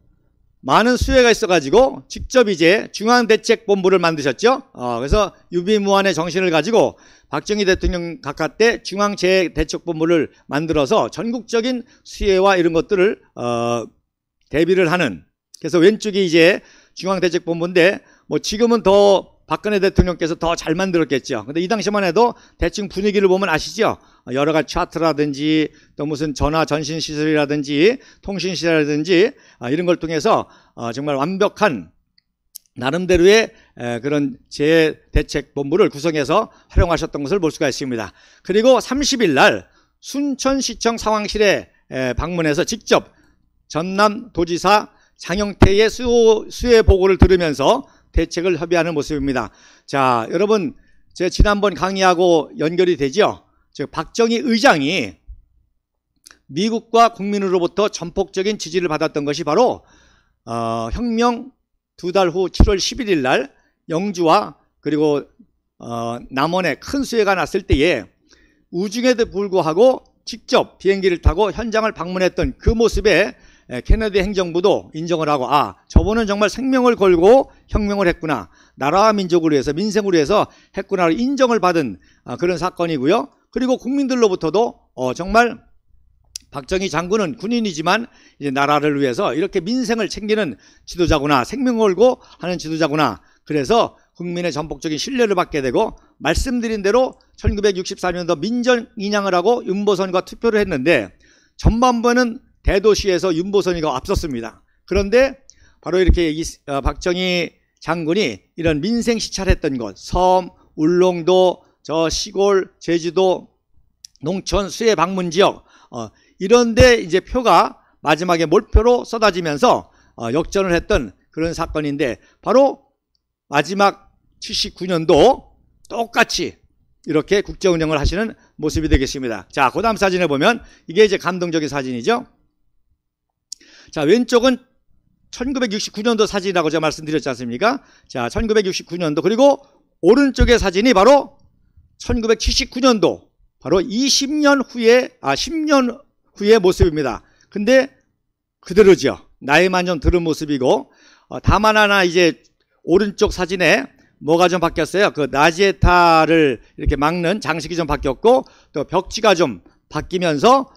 많은 수혜가 있어가지고 직접 이제 중앙대책본부를 만드셨죠. 그래서 유비무환의 정신을 가지고 박정희 대통령 각하 때 중앙재해대책본부를 만들어서 전국적인 수혜와 이런 것들을 대비를 하는, 그래서 왼쪽이 이제 중앙대책본부인데, 뭐 지금은 더 박근혜 대통령께서 더 잘 만들었겠죠. 근데 이 당시만 해도 대충 분위기를 보면 아시죠? 여러 가지 차트라든지 또 무슨 전화 전신 시설이라든지 통신 시설이라든지 이런 걸 통해서 정말 완벽한 나름대로의 그런 재대책본부를 구성해서 활용하셨던 것을 볼 수가 있습니다. 그리고 30일 날 순천시청 상황실에 방문해서 직접 전남도지사 장영태의 수해 보고를 들으면서 대책을 협의하는 모습입니다. 자, 여러분, 제가 지난번 강의하고 연결이 되죠? 즉 박정희 의장이 미국과 국민으로부터 전폭적인 지지를 받았던 것이 바로 혁명 2달 후 7월 11일 날 영주와 그리고 남원에 큰 수해가 났을 때에 우중에도 불구하고 직접 비행기를 타고 현장을 방문했던 그 모습에 케네디 행정부도 인정을 하고 저분은 정말 생명을 걸고 혁명을 했구나, 나라와 민족을 위해서 민생을 위해서 했구나 인정을 받은 그런 사건이고요. 그리고 국민들로부터도 정말 박정희 장군은 군인이지만 이제 나라를 위해서 이렇게 민생을 챙기는 지도자구나, 생명 걸고 하는 지도자구나, 그래서 국민의 전폭적인 신뢰를 받게 되고, 말씀드린 대로 1964년도 민정 인양을 하고 윤보선과 투표를 했는데 전반부에는 대도시에서 윤보선이가 앞섰습니다. 그런데 바로 이렇게 박정희 장군이 이런 민생 시찰했던 것, 섬, 울릉도, 저 시골, 제주도, 농촌, 수해 방문 지역 이런데 이제 표가 마지막에 몰표로 쏟아지면서 역전을 했던 그런 사건인데, 바로 마지막 79년도 똑같이 이렇게 국정 운영을 하시는 모습이 되겠습니다. 자, 그 다음 사진에 보면 이게 이제 감동적인 사진이죠. 자, 왼쪽은 1969년도 사진이라고 제가 말씀드렸지 않습니까? 자, 1969년도, 그리고 오른쪽의 사진이 바로 1979년도, 바로 10년 후의 모습입니다. 근데 그대로죠. 나이만 좀 들은 모습이고, 다만 하나 이제 오른쪽 사진에 뭐가 좀 바뀌었어요. 그 나지에타를 이렇게 막는 장식이 좀 바뀌었고, 또 벽지가 좀 바뀌면서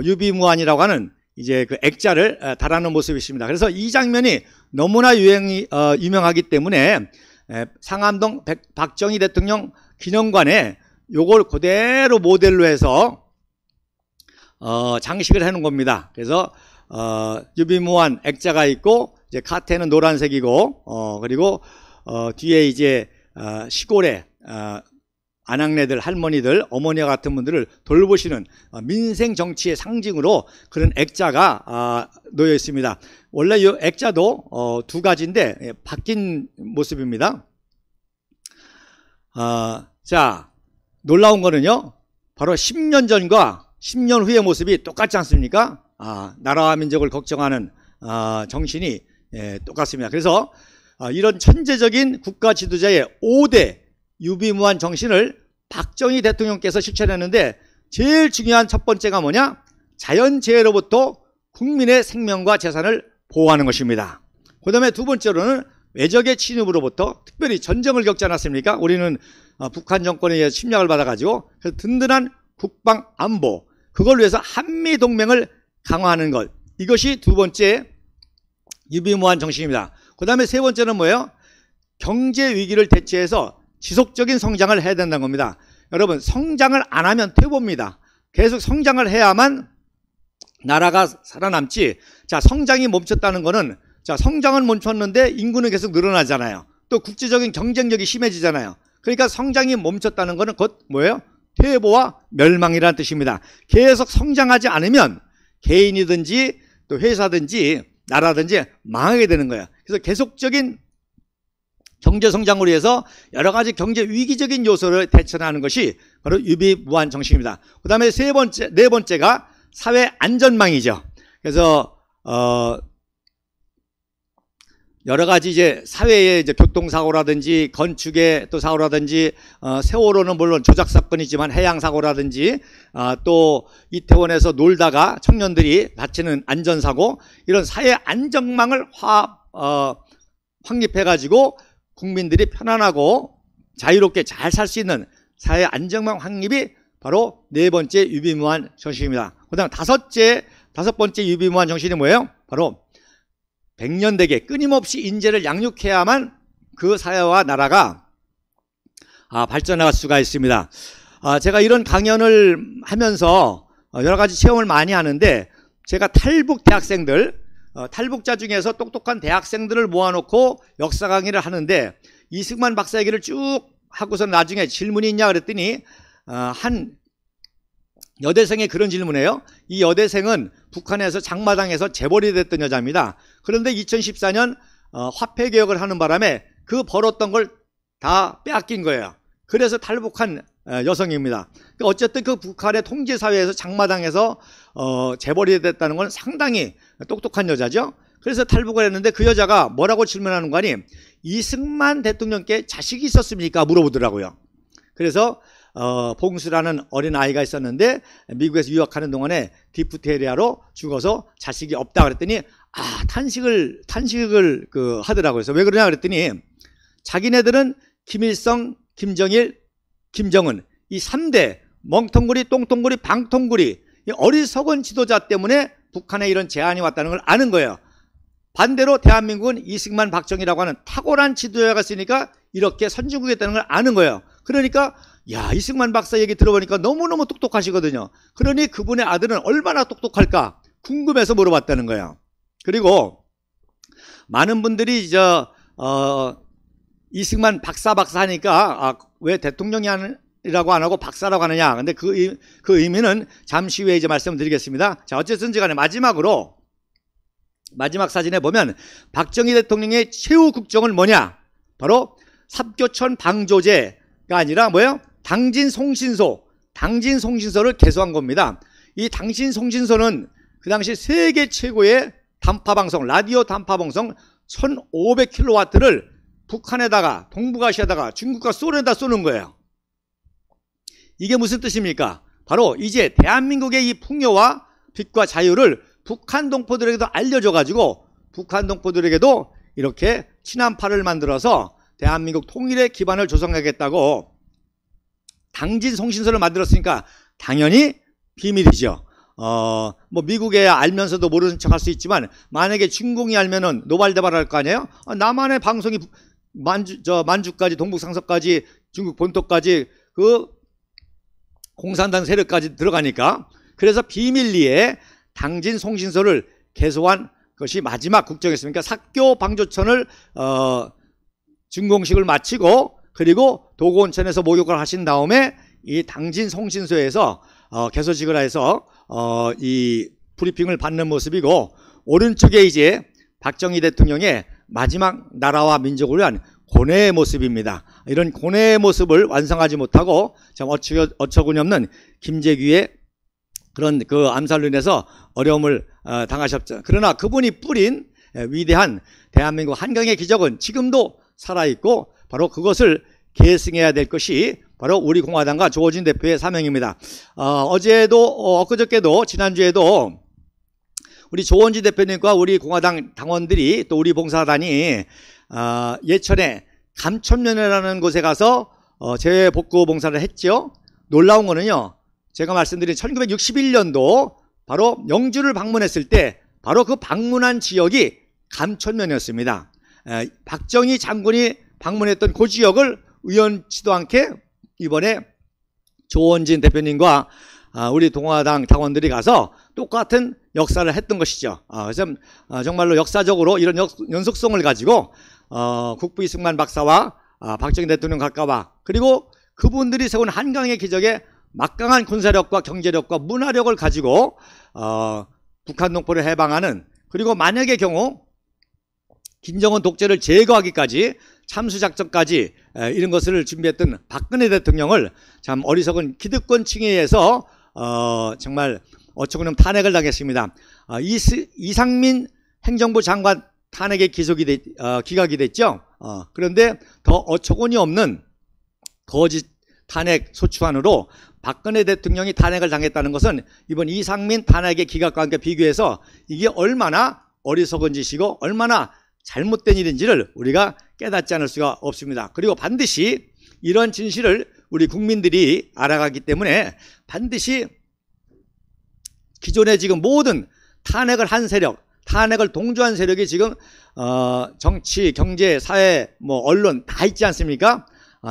유비무환이라고 하는 이제 그 액자를 달아놓은 모습이 있습니다. 그래서 이 장면이 너무나 유명하기 때문에 상암동 박정희 대통령 기념관에 요걸 그대로 모델로 해서 장식을 해놓은 겁니다. 그래서 유비무환 액자가 있고, 이제 카테는 노란색이고, 그리고 뒤에 이제 시골에 아낙네들, 할머니들, 어머니 같은 분들을 돌보시는 민생 정치의 상징으로 그런 액자가 놓여 있습니다. 원래 이 액자도 두 가지인데 바뀐 모습입니다. 자, 놀라운 거는요, 바로 10년 전과 10년 후의 모습이 똑같지 않습니까? 나라와 민족을 걱정하는 정신이 똑같습니다. 그래서 이런 천재적인 국가 지도자의 5대 유비무환 정신을 박정희 대통령께서 실천했는데, 제일 중요한 첫 번째가 뭐냐? 자연재해로부터 국민의 생명과 재산을 보호하는 것입니다. 그 다음에 두 번째로는 외적의 침입으로부터, 특별히 전쟁을 겪지 않았습니까? 우리는 북한 정권에 의해 침략을 받아가지고, 그래서 든든한 국방 안보, 그걸 위해서 한미동맹을 강화하는 것, 이것이 두 번째 유비무환 정신입니다. 그 다음에 세 번째는 뭐예요? 경제 위기를 대체해서 지속적인 성장을 해야 된다는 겁니다. 여러분, 성장을 안 하면 퇴보입니다. 계속 성장을 해야만 나라가 살아남지. 자, 성장이 멈췄다는 거는, 자, 성장은 멈췄는데 인구는 계속 늘어나잖아요. 또 국제적인 경쟁력이 심해지잖아요. 그러니까 성장이 멈췄다는 거는 곧 뭐예요? 퇴보와 멸망이라는 뜻입니다. 계속 성장하지 않으면 개인이든지 또 회사든지 나라든지 망하게 되는 거예요. 그래서 계속적인 경제 성장을 위해서 여러 가지 경제 위기적인 요소를 대처하는 것이 바로 유비무환 정신입니다. 그 다음에 네 번째가 사회 안전망이죠. 그래서 여러 가지 이제 사회의 이제 교통사고라든지 건축의 또 사고라든지 세월호는 물론 조작 사건이지만 해양 사고라든지 또 이태원에서 놀다가 청년들이 다치는 안전사고, 이런 사회 안전망을 확립해가지고 국민들이 편안하고 자유롭게 잘 살 수 있는 사회 안전망 확립이 바로 네 번째 유비무환 정신입니다. 그 다음 다섯 번째 유비무환 정신이 뭐예요? 바로 백년대계 끊임없이 인재를 양육해야만 그 사회와 나라가 발전할 수가 있습니다. 제가 이런 강연을 하면서 여러 가지 체험을 많이 하는데, 제가 탈북 대학생들, 탈북자 중에서 똑똑한 대학생들을 모아놓고 역사 강의를 하는데, 이승만 박사 얘기를 쭉 하고서 나중에 질문이 있냐 그랬더니 한 여대생이 그런 질문이에요. 이 여대생은 북한에서 장마당에서 재벌이 됐던 여자입니다. 그런데 2014년 화폐 개혁을 하는 바람에 그 벌었던 걸 다 빼앗긴 거예요. 그래서 탈북한 여성입니다. 어쨌든 그 북한의 통제사회에서 장마당에서 재벌이 됐다는 건 상당히 똑똑한 여자죠. 그래서 탈북을 했는데, 그 여자가 뭐라고 질문하는 거 아니, 이승만 대통령께 자식이 있었습니까? 물어보더라고요. 그래서 봉수라는 어린 아이가 있었는데 미국에서 유학하는 동안에 디프테리아로 죽어서 자식이 없다 그랬더니 탄식을 하더라고요. 그래서 왜 그러냐 그랬더니, 자기네들은 김일성, 김정일, 김정은 이 3대 멍텅구리, 똥통구리, 방통구리, 이 어리석은 지도자 때문에 북한에 이런 제안이 왔다는 걸 아는 거예요. 반대로 대한민국은 이승만, 박정희라고 하는 탁월한 지도자가 있으니까 이렇게 선진국이었다는 걸 아는 거예요. 그러니까 이승만 박사 얘기 들어보니까 너무너무 똑똑하시거든요. 그러니 그분의 아들은 얼마나 똑똑할까 궁금해서 물어봤다는 거예요. 그리고 많은 분들이 이승만 박사 하니까 왜 대통령이라고 안 하고 박사라고 하느냐. 근데 그 의미는 잠시 후에 말씀드리겠습니다. 자, 어쨌든 간에 마지막 사진에 보면 박정희 대통령의 최후 국정은 뭐냐? 바로 삽교천 방조제가 아니라 뭐예요? 당진송신소를 개소한 겁니다. 이 당진송신소는 그 당시 세계 최고의 단파방송, 라디오 단파방송 1500kW를 북한에다가, 동북아시아에다가, 중국과 소련에다 쏘는 거예요. 이게 무슨 뜻입니까? 바로 이제 대한민국의 이 풍요와 빛과 자유를 북한 동포들에게도 알려줘가지고 북한 동포들에게도 이렇게 친한파를 만들어서 대한민국 통일의 기반을 조성하겠다고 당진송신소를 만들었으니까 당연히 비밀이죠. 미국에 알면서도 모르는 척 할 수 있지만, 만약에 중공이 알면은 노발대발할 거 아니에요? 남한의 방송이 만주까지, 동북상서까지, 중국 본토까지, 그 공산당 세력까지 들어가니까. 그래서 비밀리에 당진송신소를 개소한 것이 마지막 국정이었습니까? 삽교 방조천을 준공식을 마치고, 그리고 도고온천에서 목욕을 하신 다음에 이 당진송신소에서 개소식을 해서 이 브리핑을 받는 모습이고, 오른쪽에 이제 박정희 대통령의 마지막 나라와 민족을 위한 고뇌의 모습입니다. 이런 고뇌의 모습을 완성하지 못하고 참 어처구니 없는 김재규의 그런 그 암살로 인해서 어려움을 당하셨죠. 그러나 그분이 뿌린 위대한 대한민국 한강의 기적은 지금도 살아있고, 바로 그것을 계승해야 될 것이 바로 우리 공화당과 조호진 대표의 사명입니다. 어제도 엊그저께도 지난주에도 우리 조원지 대표님과 우리 공화당 당원들이, 또 우리 봉사단이 예천에 감천면이라는 곳에 가서 재복구 봉사를 했죠. 놀라운 거는요, 제가 말씀드린 1961년도 바로 영주를 방문했을 때 바로 그 방문한 지역이 감천면이었습니다. 박정희 장군이 방문했던 그 지역을 우연치도 않게 이번에 조원진 대표님과 우리 동화당 당원들이 가서 똑같은 역사를 했던 것이죠. 그래서 정말로 역사적으로 이런 연속성을 가지고 국부 이승만 박사와 박정희 대통령 각각과, 그리고 그분들이 세운 한강의 기적에 막강한 군사력과 경제력과 문화력을 가지고 북한 동포를 해방하는, 그리고 만약의 경우 김정은 독재를 제거하기까지 참수작전까지 이런 것을 준비했던 박근혜 대통령을 참 어리석은 기득권층에 의해서 정말 어처구니없는 탄핵을 당했습니다. 이상민 행정부 장관 탄핵에 기각이 됐죠. 그런데 더 어처구니 없는 거짓 탄핵 소추안으로 박근혜 대통령이 탄핵을 당했다는 것은 이번 이상민 탄핵의 기각과 함께 비교해서 이게 얼마나 어리석은 짓이고 얼마나 잘못된 일인지를 우리가 깨닫지 않을 수가 없습니다. 그리고 반드시 이런 진실을 우리 국민들이 알아가기 때문에 반드시 기존에 지금 모든 탄핵을 한 세력, 탄핵을 동조한 세력이 지금 정치, 경제, 사회, 언론 다 있지 않습니까?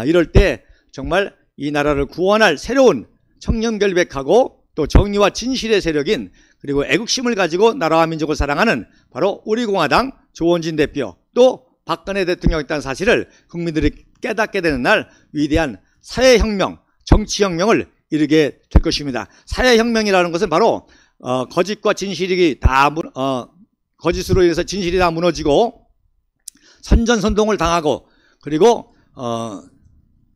이럴 때 정말 이 나라를 구원할 새로운 청렴결백하고 또 정의와 진실의 세력인 그리고 애국심을 가지고 나라와 민족을 사랑하는 바로 우리공화당 조원진 대표 또 박근혜 대통령이었다는 사실을 국민들이 깨닫게 되는 날 위대한 사회혁명, 정치혁명을 이루게 될 것입니다. 사회혁명이라는 것은 바로 거짓과 진실이 다 거짓으로 인해서 진실이 다 무너지고 선전선동을 당하고 그리고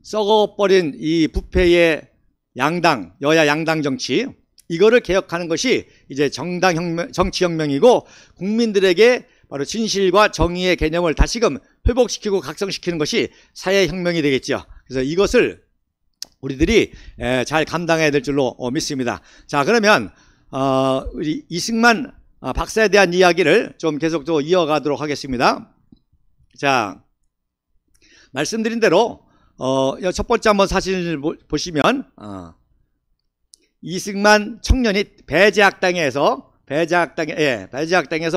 썩어버린 이 부패의 양당, 여야 양당 정치 이거를 개혁하는 것이 이제 정치혁명이고 국민들에게 바로 진실과 정의의 개념을 다시금 회복시키고 각성시키는 것이 사회혁명이 되겠죠. 그래서 이것을 우리들이 잘 감당해야 될 줄로 믿습니다. 자, 그러면 우리 이승만 박사에 대한 이야기를 좀 계속 또 이어가도록 하겠습니다. 자, 말씀드린 대로 첫 번째 한번 사진을 보시면 이승만 청년이 배제학당에서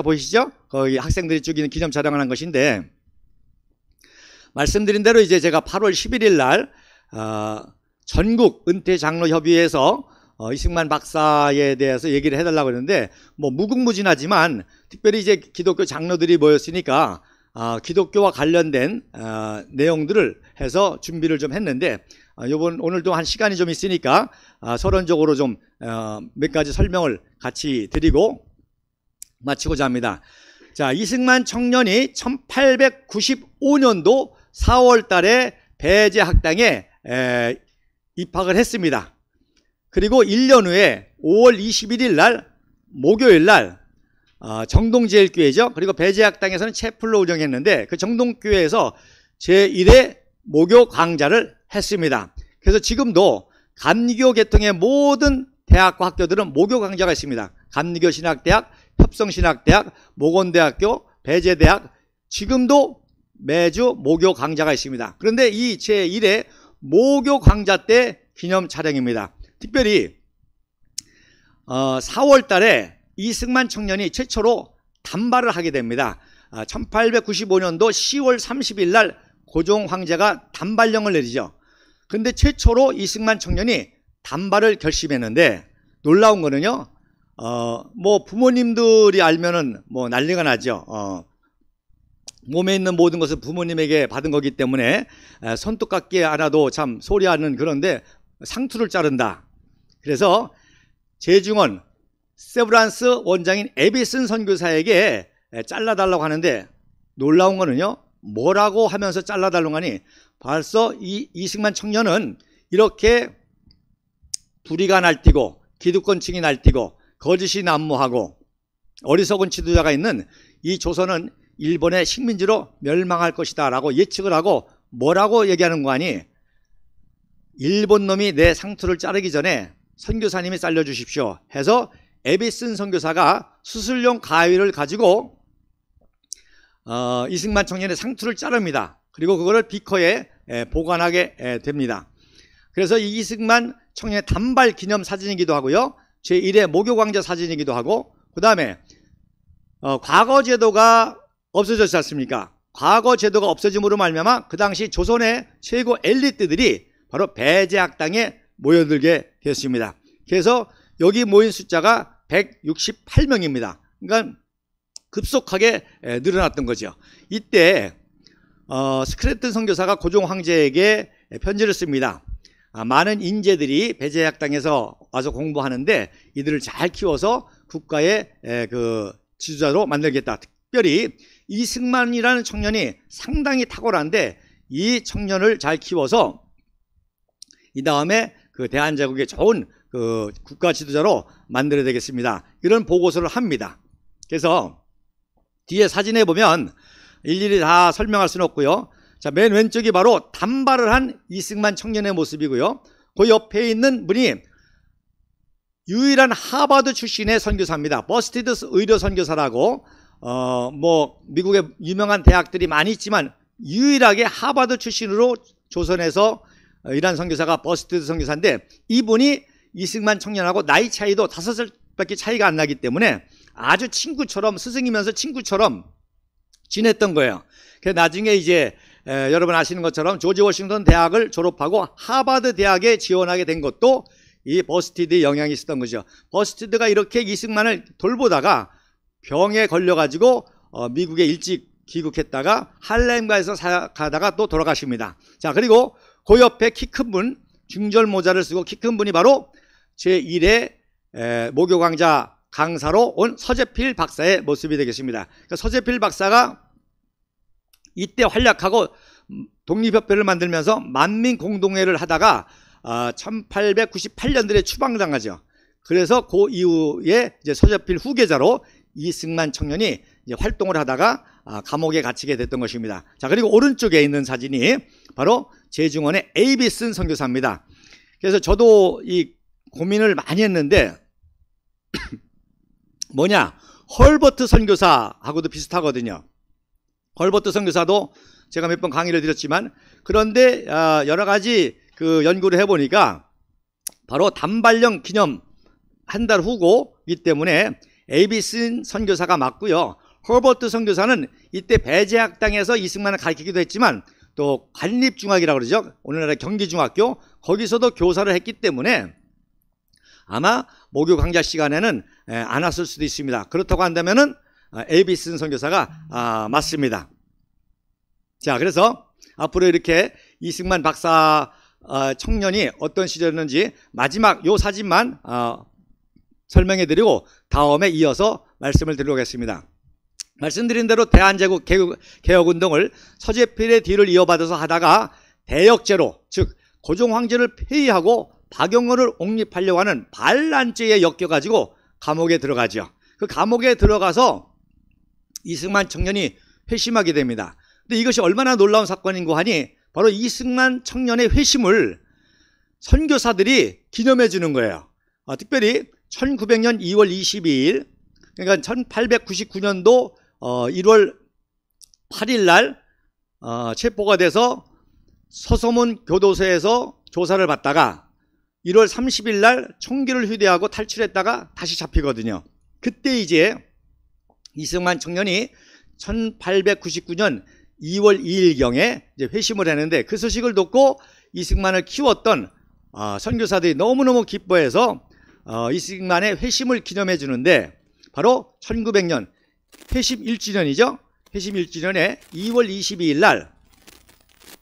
보시죠? 거기 학생들이 죽이는 기념 촬영을 한 것인데 말씀드린 대로 이제 제가 8월 11일 날 전국 은퇴장로협의회에서 이승만 박사에 대해서 얘기를 해달라고 했는데 뭐 무궁무진하지만 특별히 이제 기독교 장로들이 모였으니까 기독교와 관련된 내용들을 해서 준비를 좀 했는데 오늘도 한 시간이 좀 있으니까 서론적으로 좀 몇 가지 설명을 같이 드리고 마치고자 합니다. 자, 이승만 청년이 1895년도 4월 달에 배제학당에 입학을 했습니다. 그리고 1년 후에 5월 21일 날 목요일 날 정동제일교회죠. 그리고 배제학당에서는 채플로 운영했는데 그 정동교회에서 제1회 모교 강좌를 했습니다. 그래서 지금도 감리교 계통의 모든 대학과 학교들은 모교 강좌가 있습니다. 감리교 신학대학, 협성신학대학, 모건대학교, 배제대학 지금도 매주 모교 강좌가 있습니다. 그런데 이 제1회 모교 강좌 때 기념 촬영입니다. 특별히 4월 달에 이승만 청년이 최초로 단발을 하게 됩니다. 1895년도 10월 30일 날 고종 황제가 단발령을 내리죠. 그런데 최초로 이승만 청년이 단발을 결심했는데 놀라운 거는요. 뭐 부모님들이 알면은 뭐 난리가 나죠. 몸에 있는 모든 것은 부모님에게 받은 거기 때문에 손톱깎이 하나도 참 소리하는 그런데 상투를 자른다. 그래서 제중원 세브란스 원장인 에비슨 선교사에게 잘라달라고 하는데 놀라운 거는요. 뭐라고 하면서 잘라달라고 하니 벌써 이승만 청년은 이렇게 불의가 날뛰고 기득권층이 날뛰고 거짓이 난무하고 어리석은 지도자가 있는 이 조선은 일본의 식민지로 멸망할 것이다 라고 예측을 하고 뭐라고 얘기하는 거 아니 일본 놈이 내 상투를 자르기 전에 선교사님이 잘려주십시오 해서 에비슨 선교사가 수술용 가위를 가지고 이승만 청년의 상투를 자릅니다. 그리고 그거를 비커에 보관하게 됩니다. 그래서 이 이승만 청년의 단발 기념 사진이기도 하고요. 제1회 모교 강좌 사진이기도 하고 그 다음에 과거 제도가 없어졌지 않습니까? 과거 제도가 없어짐으로 말미암아 그 당시 조선의 최고 엘리트들이 바로 배제학당에 모여들게 되었습니다. 그래서 여기 모인 숫자가 168명입니다. 그러니까 급속하게 늘어났던 거죠. 이때 스크래튼 선교사가 고종 황제에게 편지를 씁니다. 많은 인재들이 배제학당에서 와서 공부하는데 이들을 잘 키워서 국가의 그 지도자로 만들겠다. 특별히 이승만이라는 청년이 상당히 탁월한데 이 청년을 잘 키워서 이 다음에 그 대한제국의 좋은 그 국가 지도자로 만들어야 되겠습니다. 이런 보고서를 합니다. 그래서 뒤에 사진에 보면 일일이 다 설명할 수는 없고요. 자, 맨 왼쪽이 바로 단발을 한 이승만 청년의 모습이고요. 그 옆에 있는 분이 유일한 하버드 출신의 선교사입니다. 버스티드 의료 선교사라고 뭐 미국의 유명한 대학들이 많이 있지만 유일하게 하버드 출신으로 조선에서 일한 선교사가 버스티드 선교사인데 이분이 이승만 청년하고 나이 차이도 5살밖에 차이가 안 나기 때문에 아주 친구처럼 스승이면서 친구처럼 지냈던 거예요. 그래서 나중에 이제 여러분 아시는 것처럼 조지 워싱턴 대학을 졸업하고 하버드 대학에 지원하게 된 것도 이 버스티드의 영향이 있었던 거죠. 버스티드가 이렇게 이승만을 돌보다가 병에 걸려가지고 미국에 일찍 귀국했다가 할렘가에서 가다가 또 돌아가십니다. 자, 그리고 그 옆에 키 큰 분, 중절 모자를 쓰고 키 큰 분이 바로 제1회 모교강좌 강사로 온 서재필 박사의 모습이 되겠습니다. 그러니까 서재필 박사가 이때 활약하고 독립협회를 만들면서 만민공동회를 하다가 1898년도에 추방당하죠. 그래서 그 이후에 이제 서재필 후계자로 이승만 청년이 이제 활동을 하다가 감옥에 갇히게 됐던 것입니다. 자, 그리고 오른쪽에 있는 사진이 바로 제중원의 에이비슨 선교사입니다. 그래서 저도 이 고민을 많이 했는데 뭐냐, 헐버트 선교사하고도 비슷하거든요. 헐버트 선교사도 제가 몇 번 강의를 드렸지만, 그런데 여러 가지 그 연구를 해보니까 바로 단발령 기념 한 달 후고이기 때문에 에이비슨 선교사가 맞고요. 헐버트 선교사는 이때 배제학당에서 이승만을 가르치기도 했지만 또 관립중학이라고 그러죠. 오늘날의 경기중학교, 거기서도 교사를 했기 때문에 아마 모교 강좌 시간에는 안 왔을 수도 있습니다. 그렇다고 한다면은 에이비슨 선교사가 맞습니다. 자, 그래서 앞으로 이렇게 이승만 박사 청년이 어떤 시절이었는지 마지막 요 사진만 설명해드리고 다음에 이어서 말씀을 드리겠습니다. 말씀드린 대로 대한제국 개혁운동을 서재필의 뒤를 이어받아서 하다가 대역죄로, 즉 고종황제를 폐위하고 박영호를 옹립하려고 하는 반란죄에 엮여가지고 감옥에 들어가죠. 그 감옥에 들어가서 이승만 청년이 회심하게 됩니다. 근데 이것이 얼마나 놀라운 사건인고 하니 바로 이승만 청년의 회심을 선교사들이 기념해 주는 거예요. 특별히 1900년 2월 22일, 그러니까 1899년도 1월 8일 날 체포가 돼서 서소문 교도소에서 조사를 받다가 1월 30일 날 총기를 휴대하고 탈출했다가 다시 잡히거든요. 그때 이제 이승만 청년이 1899년 2월 2일경에 이제 회심을 했는데, 그 소식을 듣고 이승만을 키웠던 선교사들이 너무너무 기뻐해서 이승만의 회심을 기념해 주는데, 바로 1900년 회심 1주년이죠. 회심 1주년에 2월 22일 날,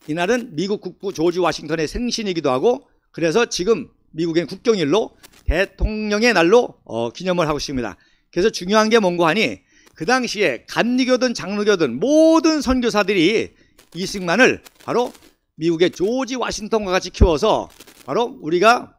이날은 미국 국부 조지 워싱턴의 생신이기도 하고, 그래서 지금 미국의 국경일로 대통령의 날로 기념을 하고 있습니다. 그래서 중요한 게 뭔고 하니, 그 당시에 감리교든 장로교든 모든 선교사들이 이승만을 바로 미국의 조지 워싱턴과 같이 키워서 바로 우리가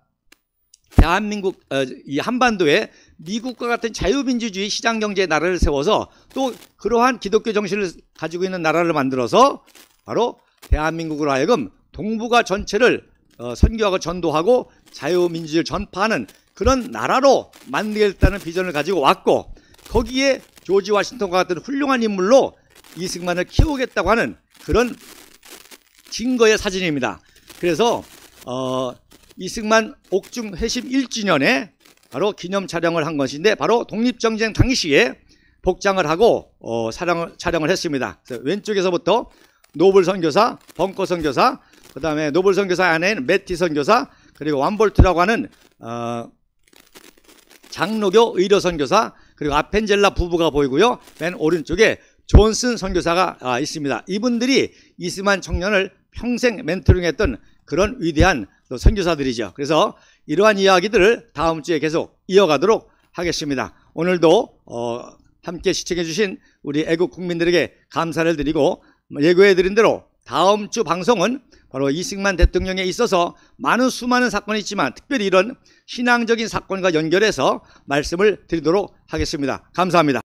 대한민국 이 한반도에 미국과 같은 자유민주주의 시장경제 나라를 세워서 또 그러한 기독교 정신을 가지고 있는 나라를 만들어서 바로 대한민국으로 하여금 동북아 전체를 선교하고 전도하고 자유민주주의를 전파하는 그런 나라로 만들겠다는 비전을 가지고 왔고, 거기에 조지 워싱턴과 같은 훌륭한 인물로 이승만을 키우겠다고 하는 그런 증거의 사진입니다. 그래서 이승만 옥중 회심 1주년에 바로 기념 촬영을 한 것인데, 바로 독립전쟁 당시에 복장을 하고 촬영을 했습니다. 그래서 왼쪽에서부터 노블 선교사, 벙커 선교사, 그 다음에 노블 선교사 안에는 매티 선교사, 그리고 완볼트라고 하는 장로교 의료 선교사, 그리고 아펜젤라 부부가 보이고요. 맨 오른쪽에 존슨 선교사가 있습니다. 이분들이 이승만 청년을 평생 멘토링했던 그런 위대한 선교사들이죠. 그래서 이러한 이야기들을 다음 주에 계속 이어가도록 하겠습니다. 오늘도 함께 시청해 주신 우리 애국 국민들에게 감사를 드리고, 예고해 드린 대로 다음 주 방송은 바로 이승만 대통령에 있어서 수많은 사건이 있지만 특별히 이런 신앙적인 사건과 연결해서 말씀을 드리도록 하겠습니다. 감사합니다.